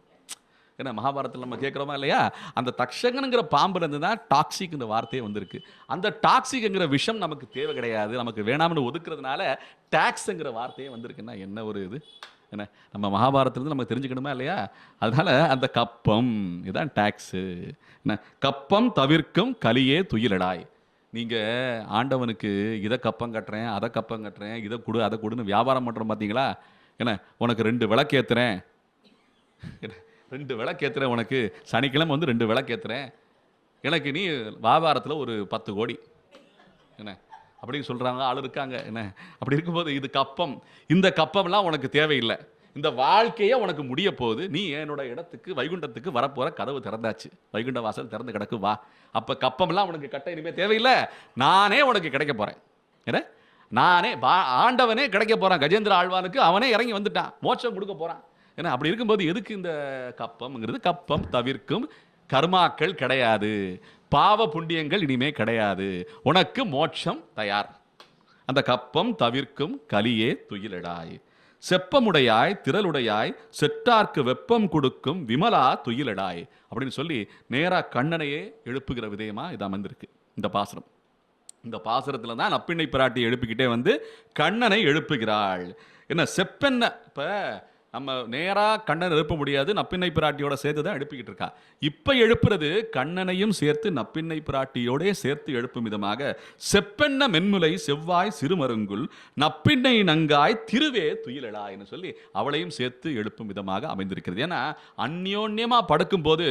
ஏன்னா மகாபாரதத்தில் நம்ம கேட்குறோமா இல்லையா, அந்த தக்ஷகனுங்கிற பாம்புல இருந்து தான் டாக்ஸிக்ங்கிற வார்த்தையே வந்திருக்கு. அந்த டாக்ஸிக்ங்கிற விஷம் நமக்கு தேவை கிடையாது, நமக்கு வேணாம்னு ஒதுக்குறதுனால டாக்ஸுங்கிற வார்த்தையே வந்திருக்குன்னா என்ன ஒரு இது. என்ன நம்ம மகாபாரதத்துலேருந்து நம்ம தெரிஞ்சுக்கணுமா இல்லையா? அதனால அந்த கப்பம் இதுதான் டாக்ஸு. என்ன கப்பம் தவிர்க்கும் கலியே துயிலடாய். நீங்கள் ஆண்டவனுக்கு இதை கப்பம் கட்டுறேன், அதை கப்பம் கட்டுறேன், இதை கொடு அதை கொடுன்னு வியாபாரம் பண்ணுறோம் பார்த்தீங்களா? என்ன உனக்கு 2 விளக்கு ஏற்றுறேன், 2 விளக்கு ஏற்றுறேன், உனக்கு சனிக்கிழமை வந்து 2 விளக்கு ஏற்றுறேன், எனக்கு நீ வியாபாரத்தில் ஒரு 10 கோடி என்ன அப்படின்னு சொல்கிறாங்க ஆள் இருக்காங்க. என்ன அப்படி இருக்கும்போது இது கப்பம். இந்த கப்பம்லாம் உனக்கு தேவையில்லை. இந்த வாழ்க்கையே உனக்கு முடிய போகுது. நீ என்னோட இடத்துக்கு வைகுண்டத்துக்கு வரப்போற கதவு திறந்தாச்சு, வைகுண்ட வாசல் திறந்து கிடக்கு, வா. அப்ப கப்பம்லாம் உனக்கு கட்ட இனிமே தேவையில்லை, நானே உனக்கு கிடைக்க போறேன். என்ன நானே ஆண்டவனே கிடைக்க போறான் கஜேந்திர ஆழ்வானுக்கு. அவனே இறங்கி வந்துட்டான், மோட்சம் கொடுக்க போறான். ஏன்னா அப்படி இருக்கும்போது எதுக்கு இந்த கப்பம்ங்கிறது? கப்பம் தவிர்க்கும் கர்மாக்கள் கிடையாது, பாவ புண்ணியங்கள் இனிமே கிடையாது, உனக்கு மோட்சம் தயார். அந்த கப்பம் தவிர்க்கும் கலியே துயிலடாய். செப்பமுடையாய் திரளுடையாய் செற்றார்க்கு வெப்பம் கொடுக்கும் விமலா துயிலடாய் அப்படின்னு சொல்லி நேரா கண்ணனையே எழுப்புகிற விதயமா இது அமைந்திருக்கு இந்த பாசுரம். இந்த பாசுரத்துல தான் நப்பிண்ணை பிராட்டி எழுப்பிக்கிட்டே வந்து கண்ணனை எழுப்புகிறாள். என்ன செப்பென்ன? இப்ப நம்ம நேரா கண்ணன் எழுப்ப முடியாது, நப்பின்னை பிராட்டியோட சேர்த்து தான் எழுப்பிக்கிட்டு இருக்கா. இப்ப எழுப்புறது கண்ணனையும் சேர்த்து நப்பின்னை பிராட்டியோட சேர்த்து எழுப்பும் விதமாக செப்பென்ன மென்முலை செவ்வாய் சிறுமருங்குல் நப்பின்னை நங்காய் திருவே துயிலெழாய்னு சொல்லி அவளையும் சேர்த்து எழுப்பும் விதமாக அமைந்திருக்கிறது. ஏன்னா அந்யோன்யமா படுக்கும் போது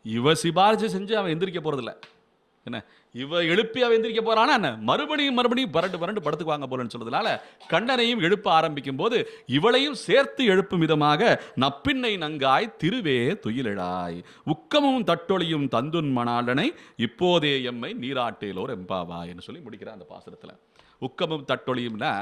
இவ சிபாரிசு செஞ்சு அவன் எந்திரிக்க போறதில்ல, என்ன இவ எழுப்பி அவ எந்திரிக்க போறானா என்ன, மறுபடியும் பரண்டு படுத்துக்குவாங்க போலன்னு சொல்றதுனால கண்ணனையும் எழுப்ப ஆரம்பிக்கும் போது இவளையும் சேர்த்து எழுப்பும் விதமாக நப்பின்னை நங்காய் திருவே துயிலெழாய் உக்கமும் தட்டொழியும் தந்துன் மணாளனை இப்போதே எம்மை நீராட்டேலோர் எம்பாவாய்ன்னு சொல்லி முடிக்கிற அந்த பாசுரத்துல. உக்கமும் தட்டொழியும்னா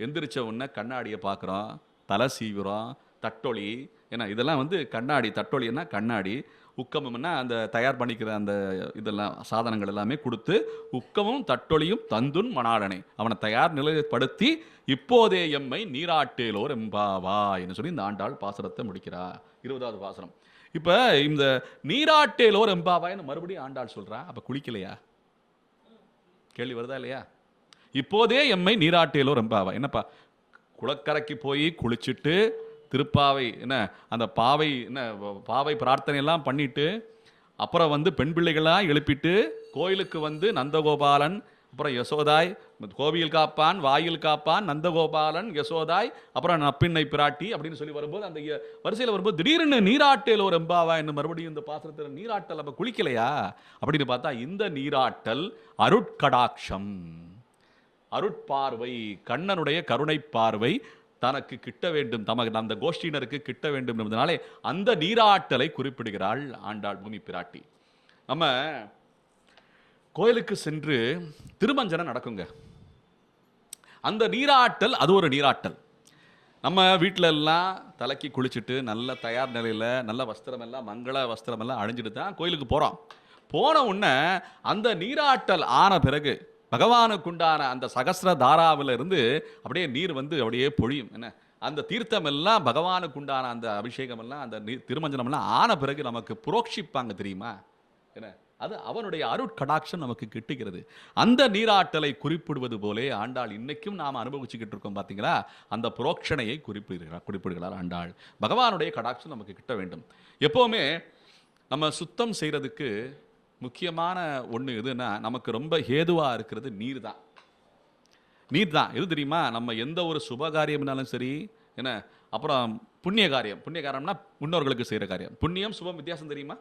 எந்திரிச்ச உடனே கண்ணாடியை பார்க்குறோம், தலை சீவுறோம், தட்டொளி, ஏன்னா இதெல்லாம் வந்து கண்ணாடி. தட்டொளின்னா கண்ணாடி, உக்கமும்னா அந்த தயார் பண்ணிக்கிற அந்த இதெல்லாம் சாதனங்கள் எல்லாமே கொடுத்து உக்கமும் தட்டொளியும் தந்துன் மணாளனை அவனை தயார் நிலைப்படுத்தி இப்போதே எம்மை நீராட்டேலோர் எம்பாவாய்னு சொல்லி இந்த ஆண்டாள் பாசுரத்தை முடிக்கிறா. 20வது பாசுரம். இப்ப இந்த நீராட்டேலோர் எம்பாவாய்னு மறுபடியும் ஆண்டாள் சொல்றா. அப்ப குளிக்கலையா? கேள்வி வருதா இல்லையா? இப்போதே எம்மை நீராட்டேலோர் எம்பாவாய். என்னப்பா குளக்கரைக்கு போய் குளிச்சுட்டு திருப்பாவை என்ன அந்த பாவை என்ன பாவை பிரார்த்தனை எல்லாம் பண்ணிட்டு அப்புறம் வந்து பெண் பிள்ளைகளாக எழுப்பிட்டு கோயிலுக்கு வந்து நந்தகோபாலன் அப்புறம் யசோதாய், கோவில் காப்பான் வாயில் காப்பான் நந்தகோபாலன் யசோதாய் அப்புறம் நப்பின்னை பிராட்டி அப்படின்னு சொல்லி வரும்போது அந்த வரிசையில் வரும்போது திடீர்னு நீராட்டல் ஒரு எம்பாவா என்று மறுபடியும் இந்த பாத்திரத்தில் நீராட்டல் அப்போ குளிக்கலையா அப்படின்னு பார்த்தா இந்த நீராட்டல் அருட்கடாட்சம், அருட்பார்வை, கண்ணனுடைய கருணை பார்வை தனக்கு கிட்ட வேண்டும், தமக்கு அந்த கோஷ்டியினருக்கு கிட்ட வேண்டும் என்பதனாலே அந்த நீராட்டலை குறிப்பிடுகிறாள் ஆண்டாள் பூமி பிராட்டி. நம்ம கோயிலுக்கு சென்று திருமஞ்சனம் நடக்குங்க. அந்த நீராட்டல் அது ஒரு நீராட்டல். நம்ம வீட்டில எல்லாம் தலைக்கு குளிச்சுட்டு நல்ல தயார் நிலையில் நல்ல வஸ்திரம் எல்லாம் மங்கள வஸ்திரம் எல்லாம் அணிஞ்சிட்டு தான் கோயிலுக்கு போகிறோம். போன உடனே அந்த நீராட்டல் ஆன பிறகு பகவானுக்குண்டான அந்த சகஸ்ர தாராவில் இருந்து அப்படியே நீர் வந்து அப்படியே பொழியும். என்ன அந்த தீர்த்தம் எல்லாம் பகவானுக்குண்டான அந்த அபிஷேகம் எல்லாம் அந்த திருமஞ்சனம் எல்லாம் ஆன பிறகு நமக்கு புரோக்ஷிப்பாங்க தெரியுமா? என்ன அது அவனுடைய அருட்கடாட்சம் நமக்கு கிட்டுகிறது. அந்த நீராட்டலை குறிப்பிடுவது போலே ஆண்டாள் இன்னைக்கும் நாம் அனுபவிச்சுக்கிட்டு இருக்கோம். பார்த்தீங்களா? அந்த புரோக்ஷணையை குறிப்பிடுகிறார் ஆண்டாள். பகவானுடைய கடாட்சம் நமக்கு கிட்ட வேண்டும். எப்போவுமே நம்ம சுத்தம் செய்கிறதுக்கு முக்கியமான ஒன்று எதுன்னா நமக்கு ரொம்ப ஹேதுவாக இருக்கிறது நீர் தான். நீர் தான் எது தெரியுமா? நம்ம எந்த ஒரு சுப காரியம்னாலும் சரி, என்ன அப்புறம் புண்ணிய காரியம்னா முன்னோர்களுக்கு செய்கிற காரியம். புண்ணியம் சுபம் வித்தியாசம் தெரியுமா?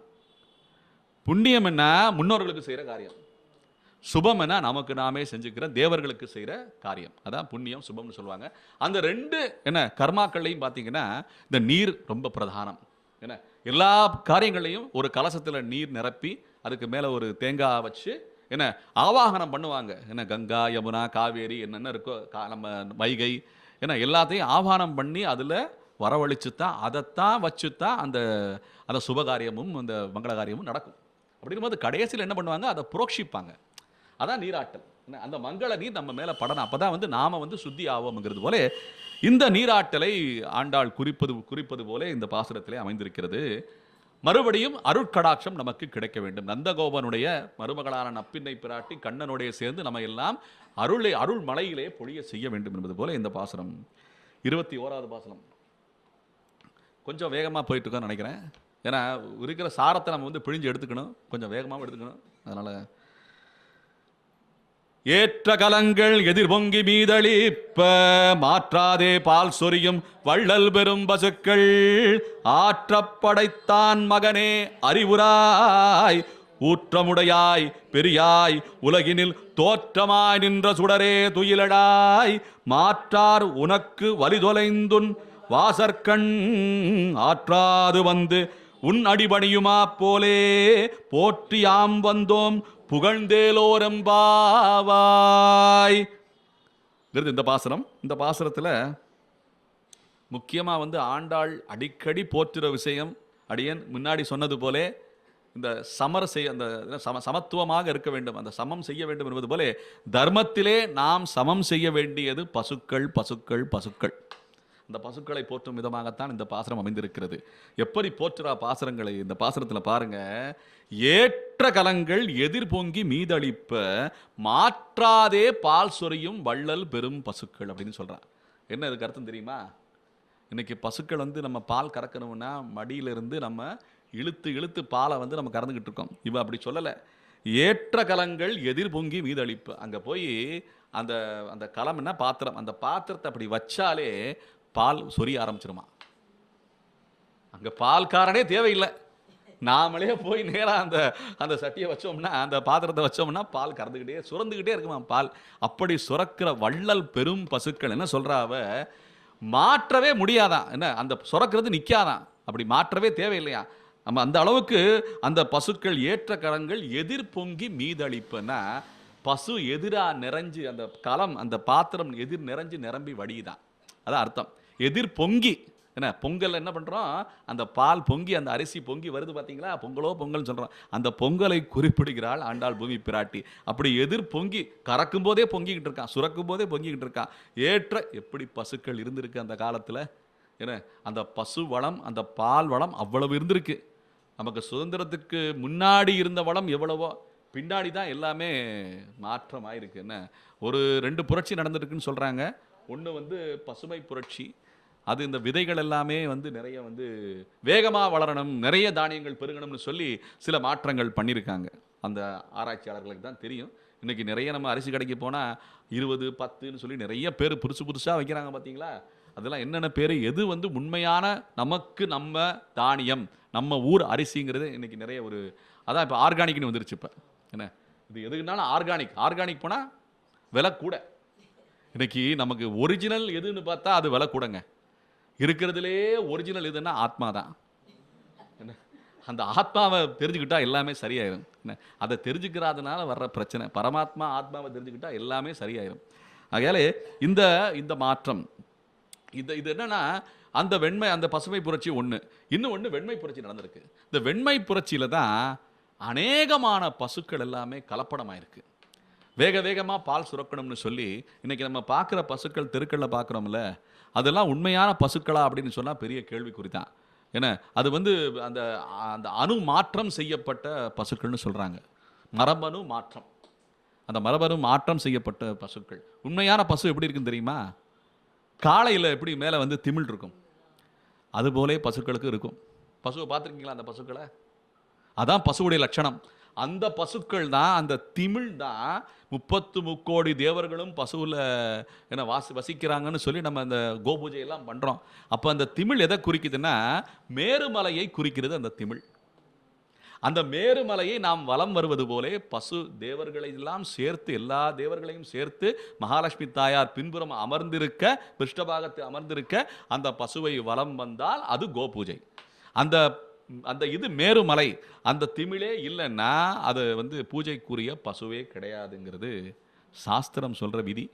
புண்ணியம் என்ன முன்னோர்களுக்கு செய்கிற காரியம், சுபம் என்ன நமக்கு நாமே செஞ்சுக்கிற தேவர்களுக்கு செய்கிற காரியம். அதான் புண்ணியம் சுபம்னு சொல்லுவாங்க. அந்த ரெண்டு என்ன கர்மாக்கள்லையும் பார்த்தீங்கன்னா இந்த நீர் ரொம்ப பிரதானம். என்ன எல்லா காரியங்களையும் ஒரு கலசத்தில் நீர் நிரப்பி அதுக்கு மேலே ஒரு தேங்காய் வச்சு என்ன ஆவாகனம் பண்ணுவாங்க. என்ன கங்கா யமுனா காவேரி என்னென்ன இருக்கோ நம்ம வைகை என்ன எல்லாத்தையும் ஆவாகனம் பண்ணி அதில் வரவழைச்சு தான் அதைத்தான் வச்சு தான் அந்த சுபகாரியமும் அந்த மங்களகாரியமும் நடக்கும். அப்படிங்கும் போது கடைசியில் என்ன பண்ணுவாங்க? அதை புரோக்ஷிப்பாங்க. அதான் நீராட்டல். அந்த மங்கள நீர் நம்ம மேலே படணும், அப்போ தான் வந்து நாம் வந்து சுத்தி ஆவோம்ங்கிறது போல இந்த நீராட்டலை ஆண்டாள் குறிப்பது போல இந்த பாசுரத்திலே அமைந்திருக்கிறது. மறுபடியும் அருட்கடாட்சம் நமக்கு கிடைக்க வேண்டும். நந்தகோபனுடைய மருமகளான நப்பின்னை பிராட்டி கண்ணனுடைய சேர்ந்து நம்ம எல்லாம் அருள் மலையிலே பொழிய செய்ய வேண்டும் என்பது போல இந்த பாசுரம். 21வது பாசுரம் கொஞ்சம் வேகமாக போயிட்டு இருக்கோன்னு நினைக்கிறேன். ஏன்னா இருக்கிற சாரத்தை நம்ம வந்து பிழிஞ்சு எடுத்துக்கணும், கொஞ்சம் வேகமாகவும் எடுத்துக்கணும். அதனால ஏற்ற கலங்கள் எதிர்பொங்கி மீதளிப்ப மாற்றாதே பால் சொரியும் வள்ளல் பெரும் பசுக்கள் ஆற்றப்படைத்தான் மகனே அறிவுராய் ஊற்றமுடையாய் பெரியாய் உலகினில் தோற்றமாய் நின்ற சுடரே துயிலடாய் மாற்றார் உனக்கு வலிதொலைந்துன் வாசற்கண் ஆற்றாது வந்து உன் அடிபணியுமா போலே போற்றியாம் வந்தோம் புகழ்ந்தேலோரம்பாவாய். இந்த பாசுரம். இந்த பாசுரத்தில் முக்கியமாக வந்து ஆண்டாள் அடிக்கடி போற்றுற விஷயம், அடியன் முன்னாடி சொன்னது போலே இந்த அந்த சமத்துவமாக இருக்க வேண்டும், அந்த சமம் செய்ய வேண்டும் என்பது போலே தர்மத்திலே நாம் சமம் செய்ய வேண்டியது பசுக்கள் பசுக்கள் பசுக்கள். இந்த பசுக்களை போற்றும் விதமாகத்தான் இந்த பாசுரம் அமைந்திருக்கிறது. எப்படி போற்றுறா பாசுரங்களை இந்த பாசுரத்தில் பாருங்க. ஏற்ற கலங்கள் எதிர்பொங்கி மீதளிப்ப மாற்றாதே பால் சொரியும் வள்ளல் பெரும் பசுக்கள் அப்படின்னு சொல்றான். என்ன இதுக்கு அர்த்தம் தெரியுமா? இன்னைக்கு பசுக்கள் வந்து நம்ம பால் கறக்கணும்னா மடியிலிருந்து நம்ம இழுத்து இழுத்து பாலை வந்து நம்ம கறந்துக்கிட்டு இருக்கோம். இவ அப்படி சொல்லலை. ஏற்ற கலங்கள் எதிர் பொங்கி மீதளிப்பு. அங்கே போய் அந்த அந்த கலம் என்ன பாத்திரம், அந்த பாத்திரத்தை அப்படி வச்சாலே பால் சொரிய ஆரம்பிச்சிருமா. அங்கே பால்காரனே தேவையில்லை, நாமளே போய் நேராக அந்த அந்த சட்டியை வச்சோம்னா, அந்த பாத்திரத்தை வச்சோம்னா பால் கறந்துக்கிட்டே சுரந்துக்கிட்டே இருக்குமா பால். அப்படி சுரக்கிற வள்ளல் பெரும் பசுக்கள் என்ன சொல்றாவ, மாற்றவே முடியாதான், என்ன அந்த சுரக்கிறது நிற்காதான், அப்படி மாற்றவே தேவையில்லையா. நம்ம அந்த அளவுக்கு அந்த பசுக்கள் ஏற்ற கலங்கள் எதிர் பொங்கி மீதளிப்புன்னா, பசு எதிராக நிறைஞ்சு அந்த கலம் அந்த பாத்திரம் எதிர் நிறைஞ்சு நிரம்பி வடியுதான், அதான் அர்த்தம். எதிர் பொங்கி, என்ன பொங்கல் என்ன பண்ணுறோம், அந்த பால் பொங்கி அந்த அரிசி பொங்கி வருது பார்த்தீங்களா, பொங்கலோ பொங்கல்னு சொல்கிறோம். அந்த பொங்கலை குறிப்பிடுகிறாள் ஆண்டாள் பூமி பிராட்டி. அப்படி எதிர் பொங்கி கறக்கும் போதே பொங்கிக்கிட்டு இருக்கான், சுரக்கும் போதே பொங்கிக்கிட்டு இருக்கான். ஏற்ற எப்படி பசுக்கள் இருந்திருக்கு அந்த காலத்தில், என்ன அந்த பசு வளம் அந்த பால் வளம் அவ்வளவு இருந்திருக்கு. நமக்கு சுதந்திரத்துக்கு முன்னாடி இருந்த வளம் எவ்வளவோ, பின்னாடி தான் எல்லாமே மாற்றமாயிருக்கு. என்ன ஒரு 2 புரட்சி நடந்திருக்குன்னு சொல்கிறாங்க. ஒன்று வந்து பசுமை புரட்சி, அது இந்த விதைகள் எல்லாமே வந்து நிறைய வந்து வேகமாக வளரணும், நிறைய தானியங்கள் பெருகணும்னு சொல்லி சில மாற்றங்கள் பண்ணியிருக்காங்க. அந்த ஆராய்ச்சியாளர்களுக்கு தான் தெரியும். இன்றைக்கி நிறைய நம்ம அரிசி கடைக்கு போனால் 20, 10ன்னு சொல்லி நிறைய பேர் புதுசாக வைக்கிறாங்க பார்த்தீங்களா. அதெல்லாம் என்னென்ன பேர், எது வந்து உண்மையான நமக்கு நம்ம தானியம் நம்ம ஊர் அரிசிங்கிறது இன்றைக்கி நிறைய ஒரு, அதான் இப்போ ஆர்கானிக்னு வந்துருச்சு. இப்போ என்ன இது எதுக்குனாலும் ஆர்கானிக் போனால் விலை கூட. இன்றைக்கி நமக்கு ஒரிஜினல் எதுன்னு பார்த்தா அது விலை கூடங்க. இருக்கிறதுலே ஒரிஜினல் எதுன்னா ஆத்மா தான். என்ன அந்த ஆத்மாவை தெரிஞ்சுக்கிட்டா எல்லாமே சரியாயிரும். என்ன அதை தெரிஞ்சுக்கிறாதனால வர்ற பிரச்சனை, பரமாத்மா ஆத்மாவை தெரிஞ்சுக்கிட்டா எல்லாமே சரியாயிரும். ஆகையாலே இந்த இந்த மாற்றம் இது என்னன்னா, அந்த வெண்மை அந்த பசுமை புரட்சி ஒன்று, இன்னும் ஒன்று வெண்மை புரட்சி நடந்திருக்கு. இந்த வெண்மை புரட்சியில் தான் அநேகமான பசுக்கள் எல்லாமே கலப்படமாயிருக்கு. வேகமாக பால் சுரக்கணும்னு சொல்லி இன்றைக்கி நம்ம பார்க்குற பசுக்கள் தெருக்களில் பார்க்குறோம்ல, அதெல்லாம் உண்மையான பசுக்களா அப்படின்னு சொன்னால் பெரிய கேள்விக்குறி தான். ஏன்னா அது வந்து அந்த அந்த அணு மாற்றம் செய்யப்பட்ட பசுக்கள்னு சொல்கிறாங்க. மரபணு மாற்றம், அந்த மரபணு மாற்றம் செய்யப்பட்ட பசுக்கள். உண்மையான பசு எப்படி இருக்குன்னு தெரியுமா, காலையில் எப்படி மேலே வந்து திமிழ் இருக்கும், அதுபோலே பசுக்களுக்கு இருக்கும். பசுவை பார்த்துருக்கீங்களா அந்த பசுக்களை, அதான் பசுவுடைய லட்சணம். அந்த பசுக்கள் தான், அந்த திமிழ் தான் 33 கோடி தேவர்களும் பசுவில் என்ன வசிக்கிறாங்கன்னு சொல்லி நம்ம அந்த கோபூஜையெல்லாம் பண்ணுறோம். அப்போ அந்த திமிழ் எதை குறிக்குதுன்னா, மேருமலையை குறிக்கிறது அந்த திமிழ். அந்த மேருமலையை நாம் வலம் வருவது போலே பசு தேவர்களை எல்லாம் சேர்த்து, எல்லா தேவர்களையும் சேர்த்து மகாலட்சுமி தாயார் பின்புறம் அமர்ந்திருக்க, பிருஷ்டபாகத்தில் அமர்ந்திருக்க அந்த பசுவை வலம் வந்தால் அது கோபூஜை. அந்த அந்த இது மேருமலை, அந்த திமிழே இல்லைன்னா அது வந்து பூஜைக்குரிய பசுவே கிடையாதுங்கிறது சாஸ்திரம் சொல்கிற விதி.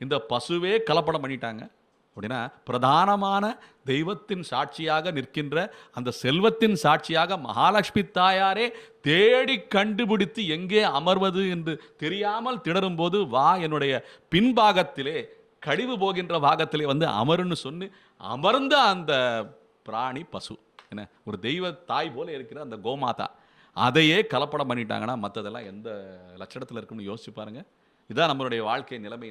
இந்த பசுவே கலப்படம் பண்ணிட்டாங்க அப்படின்னா, பிரதானமான தெய்வத்தின் சாட்சியாக நிற்கின்ற அந்த செல்வத்தின் சாட்சியாக மகாலட்சுமி தாயாரே தேடி கண்டுபிடித்து எங்கே அமர்வது என்று தெரியாமல் திணறும் போது, வா என்னுடைய பின்பாகத்திலே கழிவு போகின்ற பாகத்திலே வந்து அமருன்னு சொல்லி அமர்ந்த அந்த பிராணி பசு, என்ன ஒரு தெய்வ தாய் போல இருக்கிற அந்த கோமாதா, அதையே கலப்படம் பண்ணிட்டாங்கன்னா மற்றதெல்லாம் எந்த லட்சணத்தில் இருக்குன்னு யோசிச்சு பாருங்க. இதான் நம்மளுடைய வாழ்க்கை நிலைமை.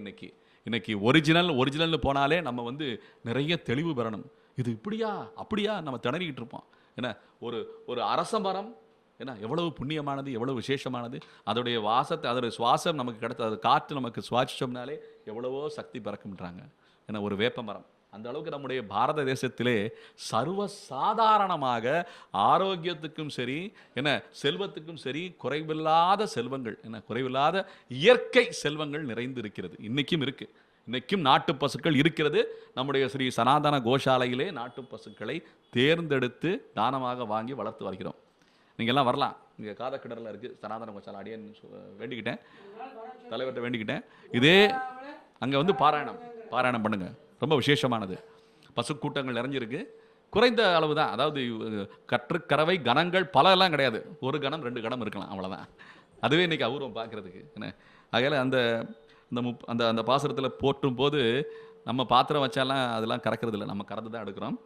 இன்னைக்கு ஒரிஜினல்னு போனாலே நம்ம வந்து நிறைய தெளிவு பெறணும். இது இப்படியா அப்படியா நம்ம திணறிக்கிட்டு இருப்போம். ஏன்னா ஒரு அரச மரம் ஏன்னா எவ்வளவு புண்ணியமானது, எவ்வளவு விசேஷமானது, அதோடைய அதோடைய சுவாசம் நமக்கு கிடைத்த அது காற்று நமக்கு சுவாசிச்சோம்னாலே எவ்வளவோ சக்தி பிறக்கும்ன்றாங்க. ஏன்னா ஒரு வேப்ப மரம் அந்த அளவுக்கு நம்முடைய பாரத தேசத்திலே சர்வசாதாரணமாக ஆரோக்கியத்துக்கும் சரி, என்ன செல்வத்துக்கும் சரி, குறைவில்லாத செல்வங்கள், என்ன குறைவில்லாத இயற்கை செல்வங்கள் நிறைந்து இருக்கிறது. இன்னைக்கும் நாட்டு பசுக்கள் இருக்கிறது. நம்முடைய ஸ்ரீ சனாதன கோஷாலையிலே நாட்டு பசுக்களை தேர்ந்தெடுத்து தானமாக வாங்கி வளர்த்து வருகிறோம். நீங்கள் எல்லாம் வரலாம், இங்கே காதக்கிடரில் இருக்குது சனாதன கோஷாலை. அடியேன்னு வேண்டிக்கிட்டேன், தலைவர்கிட்ட வேண்டிக்கிட்டேன். இதே அங்கே வந்து பாராயணம் பண்ணுங்க, ரொம்ப விசேஷமானது. பசு கூட்டங்கள் நிறைஞ்சிருக்கு. குறைந்த அளவு தான், அதாவது கறவை கணங்கள் பல எல்லாம் கிடையாது, 1 கணம் 2 கணம் இருக்கலாம், அவ்வளோதான். அதுவே இன்றைக்கி அபூர்வம் பார்க்குறதுக்கு. என்ன ஆகையால் அந்த அந்த அந்த பாசுரத்தில் போட்டும் போது நம்ம பாத்திரம் வச்சாலாம் அதெல்லாம் கறக்கிறது இல்லை, நம்ம கறந்து தான் எடுக்கிறோம்.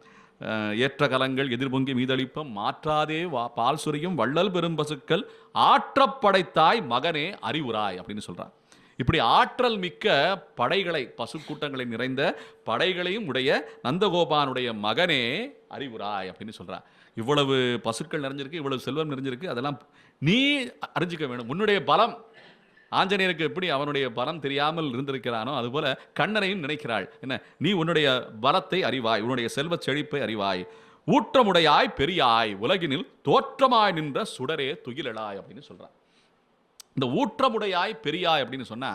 ஏற்ற கலங்கள் எதிர்பொங்கி மீதளிப்பம் மாற்றாதே பால் சுரியும் வள்ளல் பெரும் பசுக்கள் ஆற்றப்படைத்தாய் மகனே அறிவுராய் அப்படின்னு சொல்கிறான். இப்படி ஆற்றல் மிக்க படைகளை, பசுக்கூட்டங்களை நிறைந்த படைகளையும் உடைய நந்தகோபானுடைய மகனே அறிவுராய் அப்படின்னு சொல்றார். இவ்வளவு பசுக்கள் நிறைஞ்சிருக்கு, இவ்வளவு செல்வம் நிறைஞ்சிருக்கு, அதெல்லாம் நீ அறிஞ்சிக்க வேணும். உன்னுடைய பலம், ஆஞ்சநேயருக்கு எப்படி அவனுடைய பலம் தெரியாமல் இருந்திருக்கிறானோ அதுபோல கண்ணனையும் நினைக்கிறாள். என்ன, நீ உன்னுடைய பலத்தை அறிவாய், உன்னுடைய செல்வ செழிப்பை அறிவாய், ஊற்றமுடையாய் பெரியாய், உலகினில் தோற்றமாய் நின்ற சுடரே துயிலெழாய் அப்படின்னு சொல்றான். இந்த ஊற்றமுடையாய் பெரியாய் அப்படின்னு சொன்னா,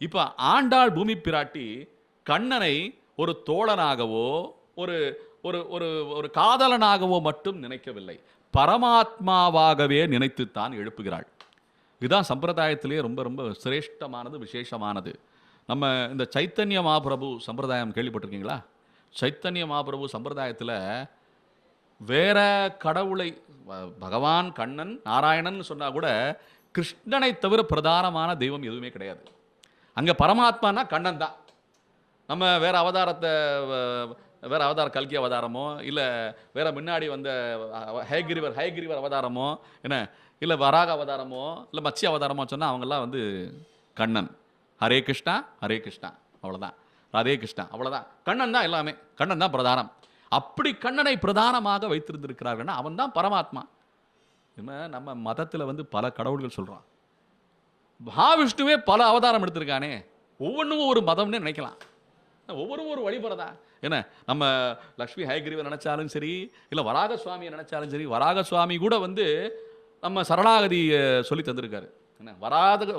இப்ப ஆண்டாள் பூமி பிராட்டி கண்ணனை ஒரு தோழனாகவோ ஒரு ஒரு ஒரு ஒரு காதலனாகவோ மட்டும் நினைக்கவில்லை, பரமாத்மாவாகவே நினைத்துத்தான் எழுப்புகிறாள். இதுதான் சம்பிரதாயத்திலே ரொம்ப ரொம்ப சிரேஷ்டமானது, விசேஷமானது. நம்ம இந்த சைத்தன்ய மகாபிரபு சம்பிரதாயம் கேள்விப்பட்டிருக்கீங்களா? சைத்தன்ய மகாபிரபு சம்பிரதாயத்தில் வேற கடவுளை, பகவான் கண்ணன் நாராயணன் சொன்னா கூட கிருஷ்ணனை தவிர பிரதானமான தெய்வம் எதுவுமே கிடையாது. அங்கே பரமாத்மானா கண்ணன் தான். நம்ம வேற அவதாரத்தை, வேற அவதார கல்கி அவதாரமோ இல்லை வேற முன்னாடி வந்த ஹயகிரிவர் அவதாரமோ என்ன இல்லை வராக அவதாரமோ இல்லை மத்ஸ்ய அவதாரமோ சொன்னால் அவங்கெல்லாம் வந்து கண்ணன். ஹரே கிருஷ்ணா ஹரே கிருஷ்ணா அவ்வளோதான், ராதே கிருஷ்ணா அவ்வளோதான். கண்ணன் தான் எல்லாமே, கண்ணன் தான் பிரதானம். அப்படி கண்ணனை பிரதானமாக வைத்திருந்திருக்கிறார்கள்னா அவன் தான் பரமாத்மா. நம்ம மதத்தில் வந்து பல கடவுள்கள் சொல்கிறான். மகாவிஷ்ணுவே பல அவதாரம் எடுத்திருக்கானே, ஒவ்வொன்றும் ஒரு மதம்னு நினைக்கலாம், ஒவ்வொரு ஒரு வழிபறதா. என்ன, நம்ம லக்ஷ்மி ஹயகிரிவர் நினைச்சாலும் சரி, இல்லை வராக சுவாமியை நினைச்சாலும் சரி, வராக சுவாமி கூட வந்து நம்ம சரணாகதி சொல்லி தந்திருக்காரு. என்ன,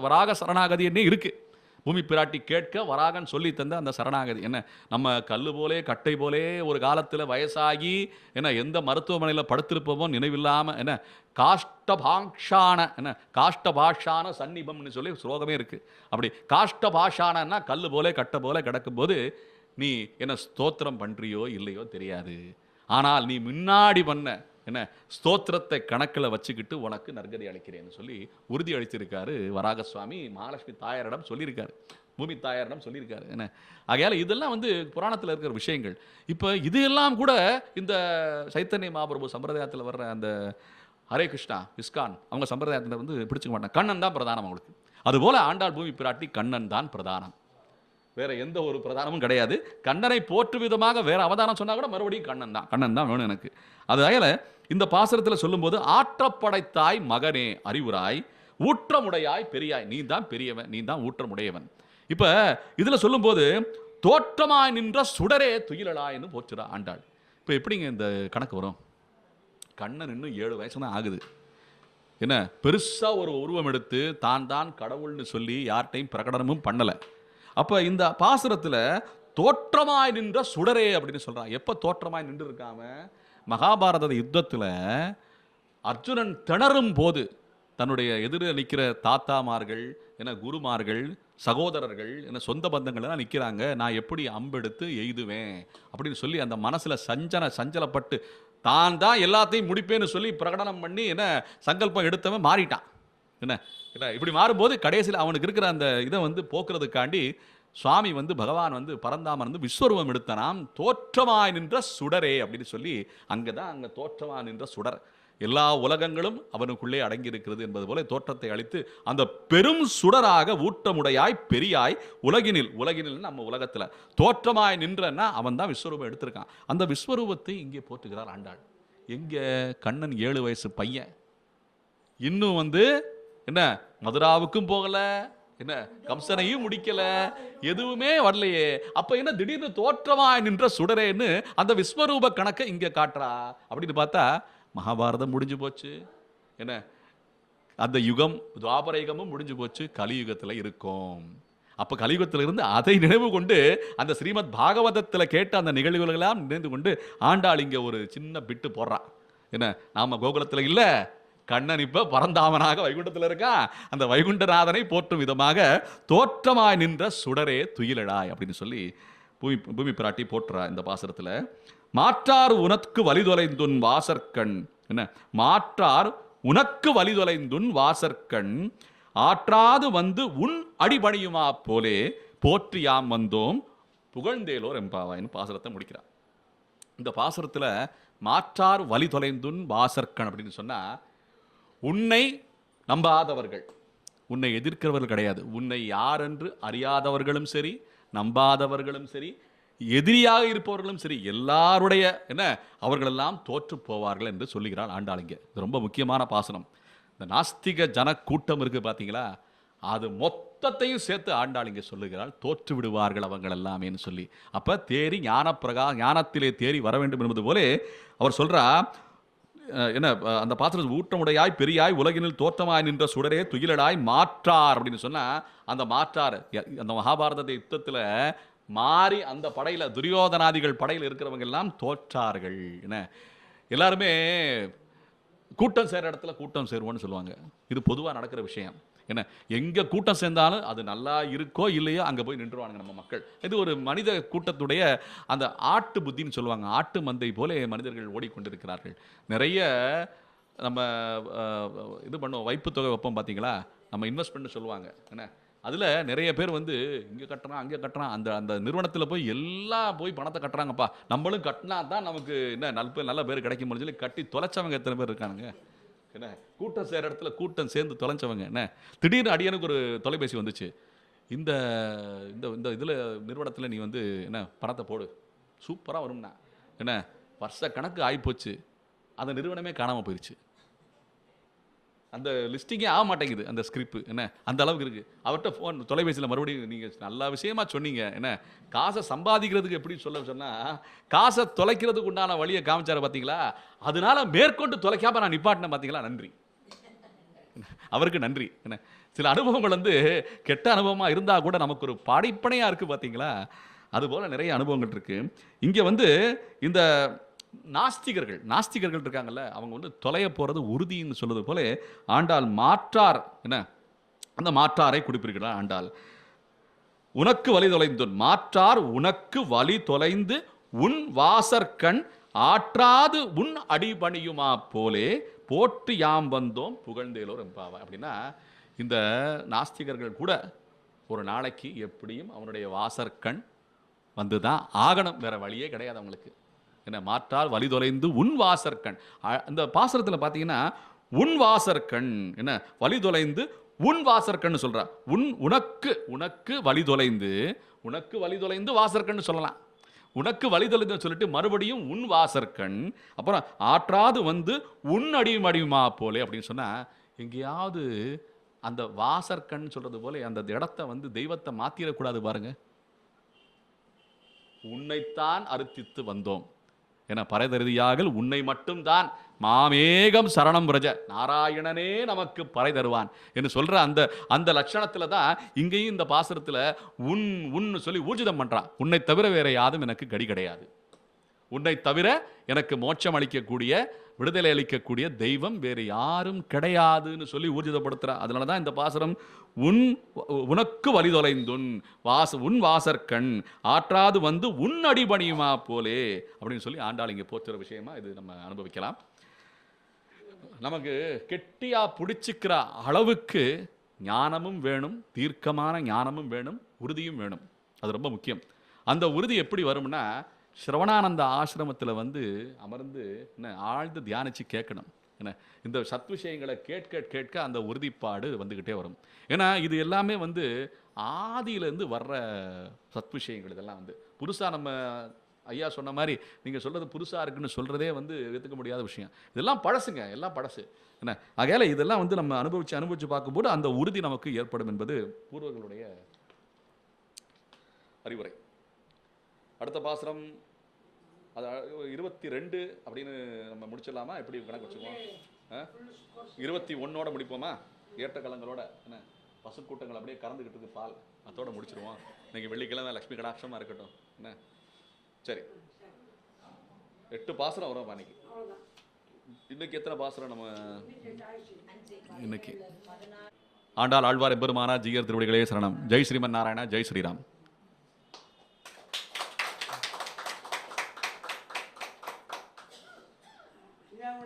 வராக சரணாகதி என்ன இருக்கு, பூமி பிராட்டி கேட்க வராகன் சொல்லி தந்த அந்த சரணாகதி. என்ன, நம்ம கல்லு போலே கட்டை போலே ஒரு காலத்தில் வயசாகி என்ன எந்த மருத்துவமனையில் படுத்திருப்போமோ நினைவில்லாமல், என்ன காஷ்டபாஷான, என்ன காஷ்டபாஷான சன்னிபம்னு சொல்லி ஸ்லோகமே இருக்கு. அப்படி காஷ்டபாஷானா கல்லு போலே கட்டை போல கிடக்கும்போது நீ என்ன ஸ்தோத்திரம் பண்றியோ இல்லையோ தெரியாது, ஆனால் நீ முன்னாடி பண்ண என்ன ஸ்தோத்திரத்தை கணக்கில் வச்சுக்கிட்டு உனக்கு நற்கதி அளிக்கிறேன்னு சொல்லி உறுதி அளித்திருக்காரு வராக சுவாமி. மகாலட்சுமி தாயாரிடம் சொல்லியிருக்காரு, பூமி தாயாரிடம் சொல்லியிருக்காரு. என்ன, ஆகையால் இதெல்லாம் வந்து புராணத்தில் இருக்கிற விஷயங்கள். இப்போ இது எல்லாம் கூட இந்த சைத்தன்ய மகாபிரபு சம்பிரதாயத்தில் வர்ற அந்த ஹரே கிருஷ்ணா இஸ்கான் அவங்க சம்பிரதாயத்தில் வந்து பிடிச்சிக்க மாட்டாங்க. கண்ணன் தான் பிரதானம் அவங்களுக்கு. அதுபோல ஆண்டாள் பூமி பிராட்டி கண்ணன் தான் பிரதானம், வேற எந்த ஒரு பிரதானமும் கிடையாது. கண்ணனை போற்று விதமாக வேற அவதாரம் சொன்னா கூட மறுபடியும் கண்ணன் தான் வேணும் எனக்கு. அதால இந்த பாசுரத்தில் சொல்லும்போது ஆற்றப்படைத்தாய் மகனே அறிவுராய், ஊற்றமுடையாய் பெரியாய், நீ தான் பெரியவன், நீ தான் ஊற்றமுடையவன். இப்ப இதுல சொல்லும்போது தோற்றமாய் நின்ற சுடரே துயிலளாய்னு போச்சுடா ஆண்டாள். இப்ப எப்படிங்க இந்த கணக்கு வரும்? கண்ணன் இன்னும் 7 வயசு தான் ஆகுது. என்ன, பெருசா ஒரு உருவம் எடுத்து தான் கடவுள்னு சொல்லி யார்கிட்டையும் பிரகடனமும் பண்ணல. அப்ப இந்த பாசுரத்துல தோற்றமாய் நின்ற சுடரே அப்படின்னு சொல்றான். எப்ப தோற்றமாய் நின்று இருக்காம, மகாபாரத யுத்தத்துல அர்ஜுனன் திணறும் போது தன்னுடைய எதிரில் நிற்கிற தாத்தாமார்கள், என்ன குருமார்கள், சகோதரர்கள், என்ன சொந்த பந்தங்கள் எல்லாம் நிற்கிறாங்க, நான் எப்படி அம்பெடுத்து எய்துவேன் அப்படின்னு சொல்லி அந்த மனசுல சஞ்சலப்பட்டு தான் எல்லாத்தையும் முடிப்பேன்னு சொல்லி பிரகடனம் பண்ணி என்ன சங்கல்பம் எடுத்தவன் மாறிட்டான். என்ன இப்படி மாறும்போது கடைசியில் அவனுக்கு இருக்கிற அந்த இதை வந்து போக்குறதுக்காண்டி சுவாமி வந்து பகவான் வந்து பரந்தாமன் வந்து விஸ்வரூபம் எடுத்தனாம். தோற்றமாய் நின்ற சுடரே அப்படின்னு சொல்லி அங்கே தோற்றமாய் நின்ற சுடர், எல்லா உலகங்களும் அவனுக்குள்ளே அடங்கி இருக்கிறது என்பது போல தோற்றத்தை அளித்து அந்த பெரும் சுடராக ஊற்றமுடையாய் பெரியாய் உலகினில் நம்ம உலகத்தில் தோற்றமாய் நின்றன்னா அவன் தான் விஸ்வரூபம் எடுத்திருக்கான். அந்த விஸ்வரூபத்தை இங்கே போற்றுகிறார் ஆண்டாள். எங்க கண்ணன் 7 வயசு பையன், இன்னும் வந்து என்ன மதுராவுக்கும் போகல, என்ன கம்சனையும் முடிக்கல, எதுவுமே வரலையே. அப்ப என்ன திடீர்னு தோற்றமாய் நின்ற சுடரேன்னு அந்த விஸ்வரூப கணக்கை இங்க காட்டுறா அப்படின்னு பார்த்தா மகாபாரதம் முடிஞ்சு போச்சு. என்ன, அந்த யுகம் துவாபர யுகமும் முடிஞ்சு போச்சு, கலியுகத்தில் இருக்கும். அப்ப கலியுகத்தில் இருந்து அதை நினைவு கொண்டு அந்த ஸ்ரீமத் பாகவதத்தில் கேட்ட அந்த நிகழ்வுகளெல்லாம் நினைவு கொண்டு ஆண்டாள் இங்க ஒரு சின்ன பிட்டு போடுறான். என்ன, நாம கோகுலத்தில் இல்ல, கண்ணன் இப்ப பரந்தாமனாக வைகுண்டத்தில் இருக்கான். அந்த வைகுண்டநாதனை போற்றும் விதமாக தோற்றமாய் நின்ற சுடரே துயிலழாய் அப்படின்னு சொல்லி பூமி பிராட்டி போற்றுறா இந்த பாசுரத்துல. மாற்றார் உனக்கு வலிதொலைந்துன் வாசற்கண், என்ன மாற்றார் உனக்கு வலிதொலைந்துன் வாசற்கண், ஆற்றாது வந்து உன் அடிபணியுமா போலே போற்றியாம் வந்தோம் புகழ்ந்தேலோர் எம்பாவாயின்னு பாசுரத்தை முடிக்கிறார். இந்த பாசுரத்துல மாற்றார் வலி தொலைந்துன் வாசற்கண் அப்படின்னு சொன்னா, உன்னை நம்பாதவர்கள், உன்னை எதிர்க்கிறவர்கள் கிடையாது. உன்னை யார் என்று அறியாதவர்களும் சரி, நம்பாதவர்களும் சரி, எதிரியாக இருப்பவர்களும் சரி, எல்லாருடைய என்ன அவர்களெல்லாம் தோற்று போவார்கள் என்று சொல்லுகிறாள் ஆண்டாளிங்க. இது ரொம்ப முக்கியமான பாசனம். இந்த நாஸ்திக ஜன கூட்டம் இருக்கு பார்த்தீங்களா, அது மொத்தத்தையும் சேர்த்து ஆண்டாளிங்க சொல்லுகிறாள், தோற்று விடுவார்கள் அவங்க எல்லாமேன்னு சொல்லி. அப்ப தேறி ஞானத்திலே தேறி வர வேண்டும் என்பது போல அவர் சொல்றா. என்ன அந்த பாத்திரம் ஊற்றமுடையாய் பெரியாய் உலகினில் தோற்றமாய் நின்ற சுடரே துயிலடாய் மாற்றார் அப்படின்னு சொன்னா, அந்த மாற்றார் அந்த மகாபாரத யுத்தத்தில் மாறி அந்த படையில துரியோதனாதிகள் படையில் இருக்கிறவங்க எல்லாம் தோற்றார்கள். என்ன எல்லாருமே கூட்டம் சேர இடத்துல கூட்டம் சேருவோன்னு சொல்லுவாங்க. இது பொதுவாக நடக்கிற விஷயம். என்ன எங்க கூட்டம் சேர்ந்தாலும் அது நல்லா இருக்கோ இல்லையோ அங்கே போய் நின்றுவானுங்க நம்ம மக்கள். இது ஒரு மனித கூட்டத்துடைய அந்த ஆட்டு புத்தின்னு சொல்லுவாங்க. ஆட்டு மந்தை போல மனிதர்கள் ஓடிக்கொண்டிருக்கிறார்கள். நிறைய நம்ம இது பண்ணுவோம், வைப்பு தொகை வைப்போம் பார்த்தீங்களா, நம்ம இன்வெஸ்ட்மெண்ட் சொல்லுவாங்க. என்ன அதில் நிறைய பேர் வந்து இங்கே கட்டுறான் அங்கே கட்டுறான், அந்த அந்த நிறுவனத்தில் போய் எல்லாம் போய் பணத்தை கட்டுறாங்கப்பா, நம்மளும் கட்டினா தான் நமக்கு என்ன நல்ல பேர் கிடைக்கும் சொல்லி கட்டி தொலைச்சவங்க எத்தனை பேர் இருக்கானுங்க. என்ன கூட்டம் சேர இடத்துல கூட்டம் சேர்ந்து தொலைச்சவங்க. என்ன திடீர்னு அடியனுக்கு ஒரு தொலைபேசி வந்துச்சு, இந்த இந்த இதில் நிறுவனத்தில் நீ வந்து என்ன பணத்தை போடு, சூப்பராக வரும்னா. என்ன வருஷ கணக்கு ஆகிப்போச்சு, அந்த நிறுவனமே காணாமல் போயிடுச்சு. அந்த லிஸ்டிங்கே ஆக மாட்டேங்குது அந்த ஸ்கிரிப்ட். என்ன அந்த அளவுக்கு இருக்குது. அவர்கிட்ட ஃபோன் தொலைபேசியில் மறுபடியும் நீங்கள் நல்ல விஷயமா சொன்னீங்க, என்ன காசை சம்பாதிக்கிறதுக்கு எப்படி சொன்னால் காசை தொலைக்கிறதுக்கு உண்டான வழியை காமிச்சார பார்த்தீங்களா, அதனால மேற்கொண்டு தொலைக்காம நான் நிப்பாட்டினேன் பார்த்தீங்களா, நன்றி அவருக்கு நன்றி. என்ன சில அனுபவங்கள் வந்து கெட்ட அனுபவமாக இருந்தால் கூட நமக்கு ஒரு படிப்பனையாக இருக்குது பார்த்தீங்களா, அதுபோல் நிறைய அனுபவங்கள் இருக்குது. இங்கே வந்து இந்த நாஸ்திகர்கள் இருக்காங்கல்ல, அவங்க வந்து தொலைய போறது உறுதின்னு சொல்றது போல ஆண்டாள் மாற்றார் என்ன அந்த மாற்றாரை குறிப்பிடுகிறார் ஆண்டாள். உனக்கு வழி தொலைந்து மாற்றார் உனக்கு வழி தொலைந்து உன் வாசற்கண் ஆற்றாது உன் அடிபணியுமா போலே போற்றி யாம் வந்தோம் புகழ்ந்தேலோர் எம்பாவா. அப்படின்னா இந்த நாஸ்திகர்கள் கூட ஒரு நாளைக்கு எப்படியும் அவனுடைய வாசற்கண் வந்து தான் ஆகணும், வேற வழியே கிடையாது அவங்களுக்கு. என்ன மாற்றால் வழி தொலைந்து உன் வாசற்கண். அந்த பாசனத்தில் பார்த்தீங்கன்னா உன் வாசற்கண் என்ன வழி தொலைந்து உன் வாசற்கண் சொல்றா. உனக்கு வழி தொலைந்து வாசற்கண் சொல்லலாம். உனக்கு வழி தொலைந்து சொல்லிட்டு மறுபடியும் உன் வாசற்கண், அப்புறம் ஆற்றாது வந்து உன் அடிமடியுமா போலே அப்படின்னு சொன்னா, எங்கேயாவது அந்த வாசற்கண் சொல்றது போல அந்த இடத்த வந்து தெய்வத்தை மாத்திரக்கூடாது பாருங்க. உன்னைத்தான் அறுத்தித்து வந்தோம் என பறைதருதியாக உன்னை மட்டும்தான் மாமேகம் சரணம் பிரஜ நாராயணனே நமக்கு பறை தருவான் என்று சொல்ற அந்த அந்த லட்சணத்துல தான் இங்கேயும் இந்த பாசுரத்துல உன் சொல்லி ஊர்ஜிதம் பண்றான். உன்னை தவிர வேற யாரும் எனக்கு கடி கிடையாது, உன்னை தவிர எனக்கு மோட்சம் அளிக்கக்கூடிய விடுதலை அளிக்கக்கூடிய தெய்வம் வேறு யாரும் கிடையாதுன்னு சொல்லி ஊர்ஜிதப்படுத்துறா. அதனாலதான் இந்த பாசுரம் உனக்கு வழி தொலைந்துன் உன் வாசற்கண் ஆற்றாது வந்து உன் அடிபணியுமா போலே அப்படின்னு சொல்லி ஆண்டாள் இங்கே போற்றுற விஷயமா இது நம்ம அனுபவிக்கலாம். நமக்கு கெட்டியா பிடிச்சிக்கிற அளவுக்கு ஞானமும் வேணும், தீர்க்கமான ஞானமும் வேணும், உறுதியும் வேணும். அது ரொம்ப முக்கியம். அந்த உறுதி எப்படி வரும்னா, ஸ்ரவணானந்த ஆசிரமத்தில் வந்து அமர்ந்து என்ன ஆழ்ந்து தியானிச்சு கேட்கணும். என்ன இந்த சத் விஷயங்களை கேட்க அந்த உறுதிப்பாடு வந்துக்கிட்டே வரும். ஏன்னா இது எல்லாமே வந்து ஆதியிலேருந்து வர்ற சத் விஷயங்கள். இதெல்லாம் வந்து புதுசாக நம்ம ஐயா சொன்ன மாதிரி நீங்கள் சொல்கிறது புதுசாக இருக்குன்னு சொல்கிறதே வந்து ஏற்றுக்க முடியாத விஷயம். இதெல்லாம் பழசுங்க, எல்லாம் பழசு. என்ன ஆகையால் இதெல்லாம் வந்து நம்ம அனுபவித்து பார்க்கும்போது அந்த உறுதி நமக்கு ஏற்படும் என்பது பூர்வர்களுடைய அறிவுரை. அடுத்த பாசுரம் அது 22 அப்படின்னு நம்ம முடிச்சிடலாமா? எப்படி கணக்கு வச்சுக்குவோம்? 21 முடிப்போமா? ஏற்ற கலங்களோட என்ன பசுக்கூட்டங்கள் அப்படியே கறந்துக்கிட்டு இருக்கு பால், அதோட முடிச்சிருவோம். இன்னைக்கு வெள்ளிக்கிழமை லட்சுமி கடாட்சமாக இருக்கட்டும். என்ன சரி, 8 பாசுரம் வரும் அன்னைக்கு. இன்னைக்கு எத்தனை பாசுரம் நம்ம இன்னைக்கு? ஆண்டாள் ஆழ்வார் எம்பெருமானார் ஜீயர் திருவடிகளே சரணம். ஜெய் ஸ்ரீமன் நாராயணா, ஜெய் ஸ்ரீராம்.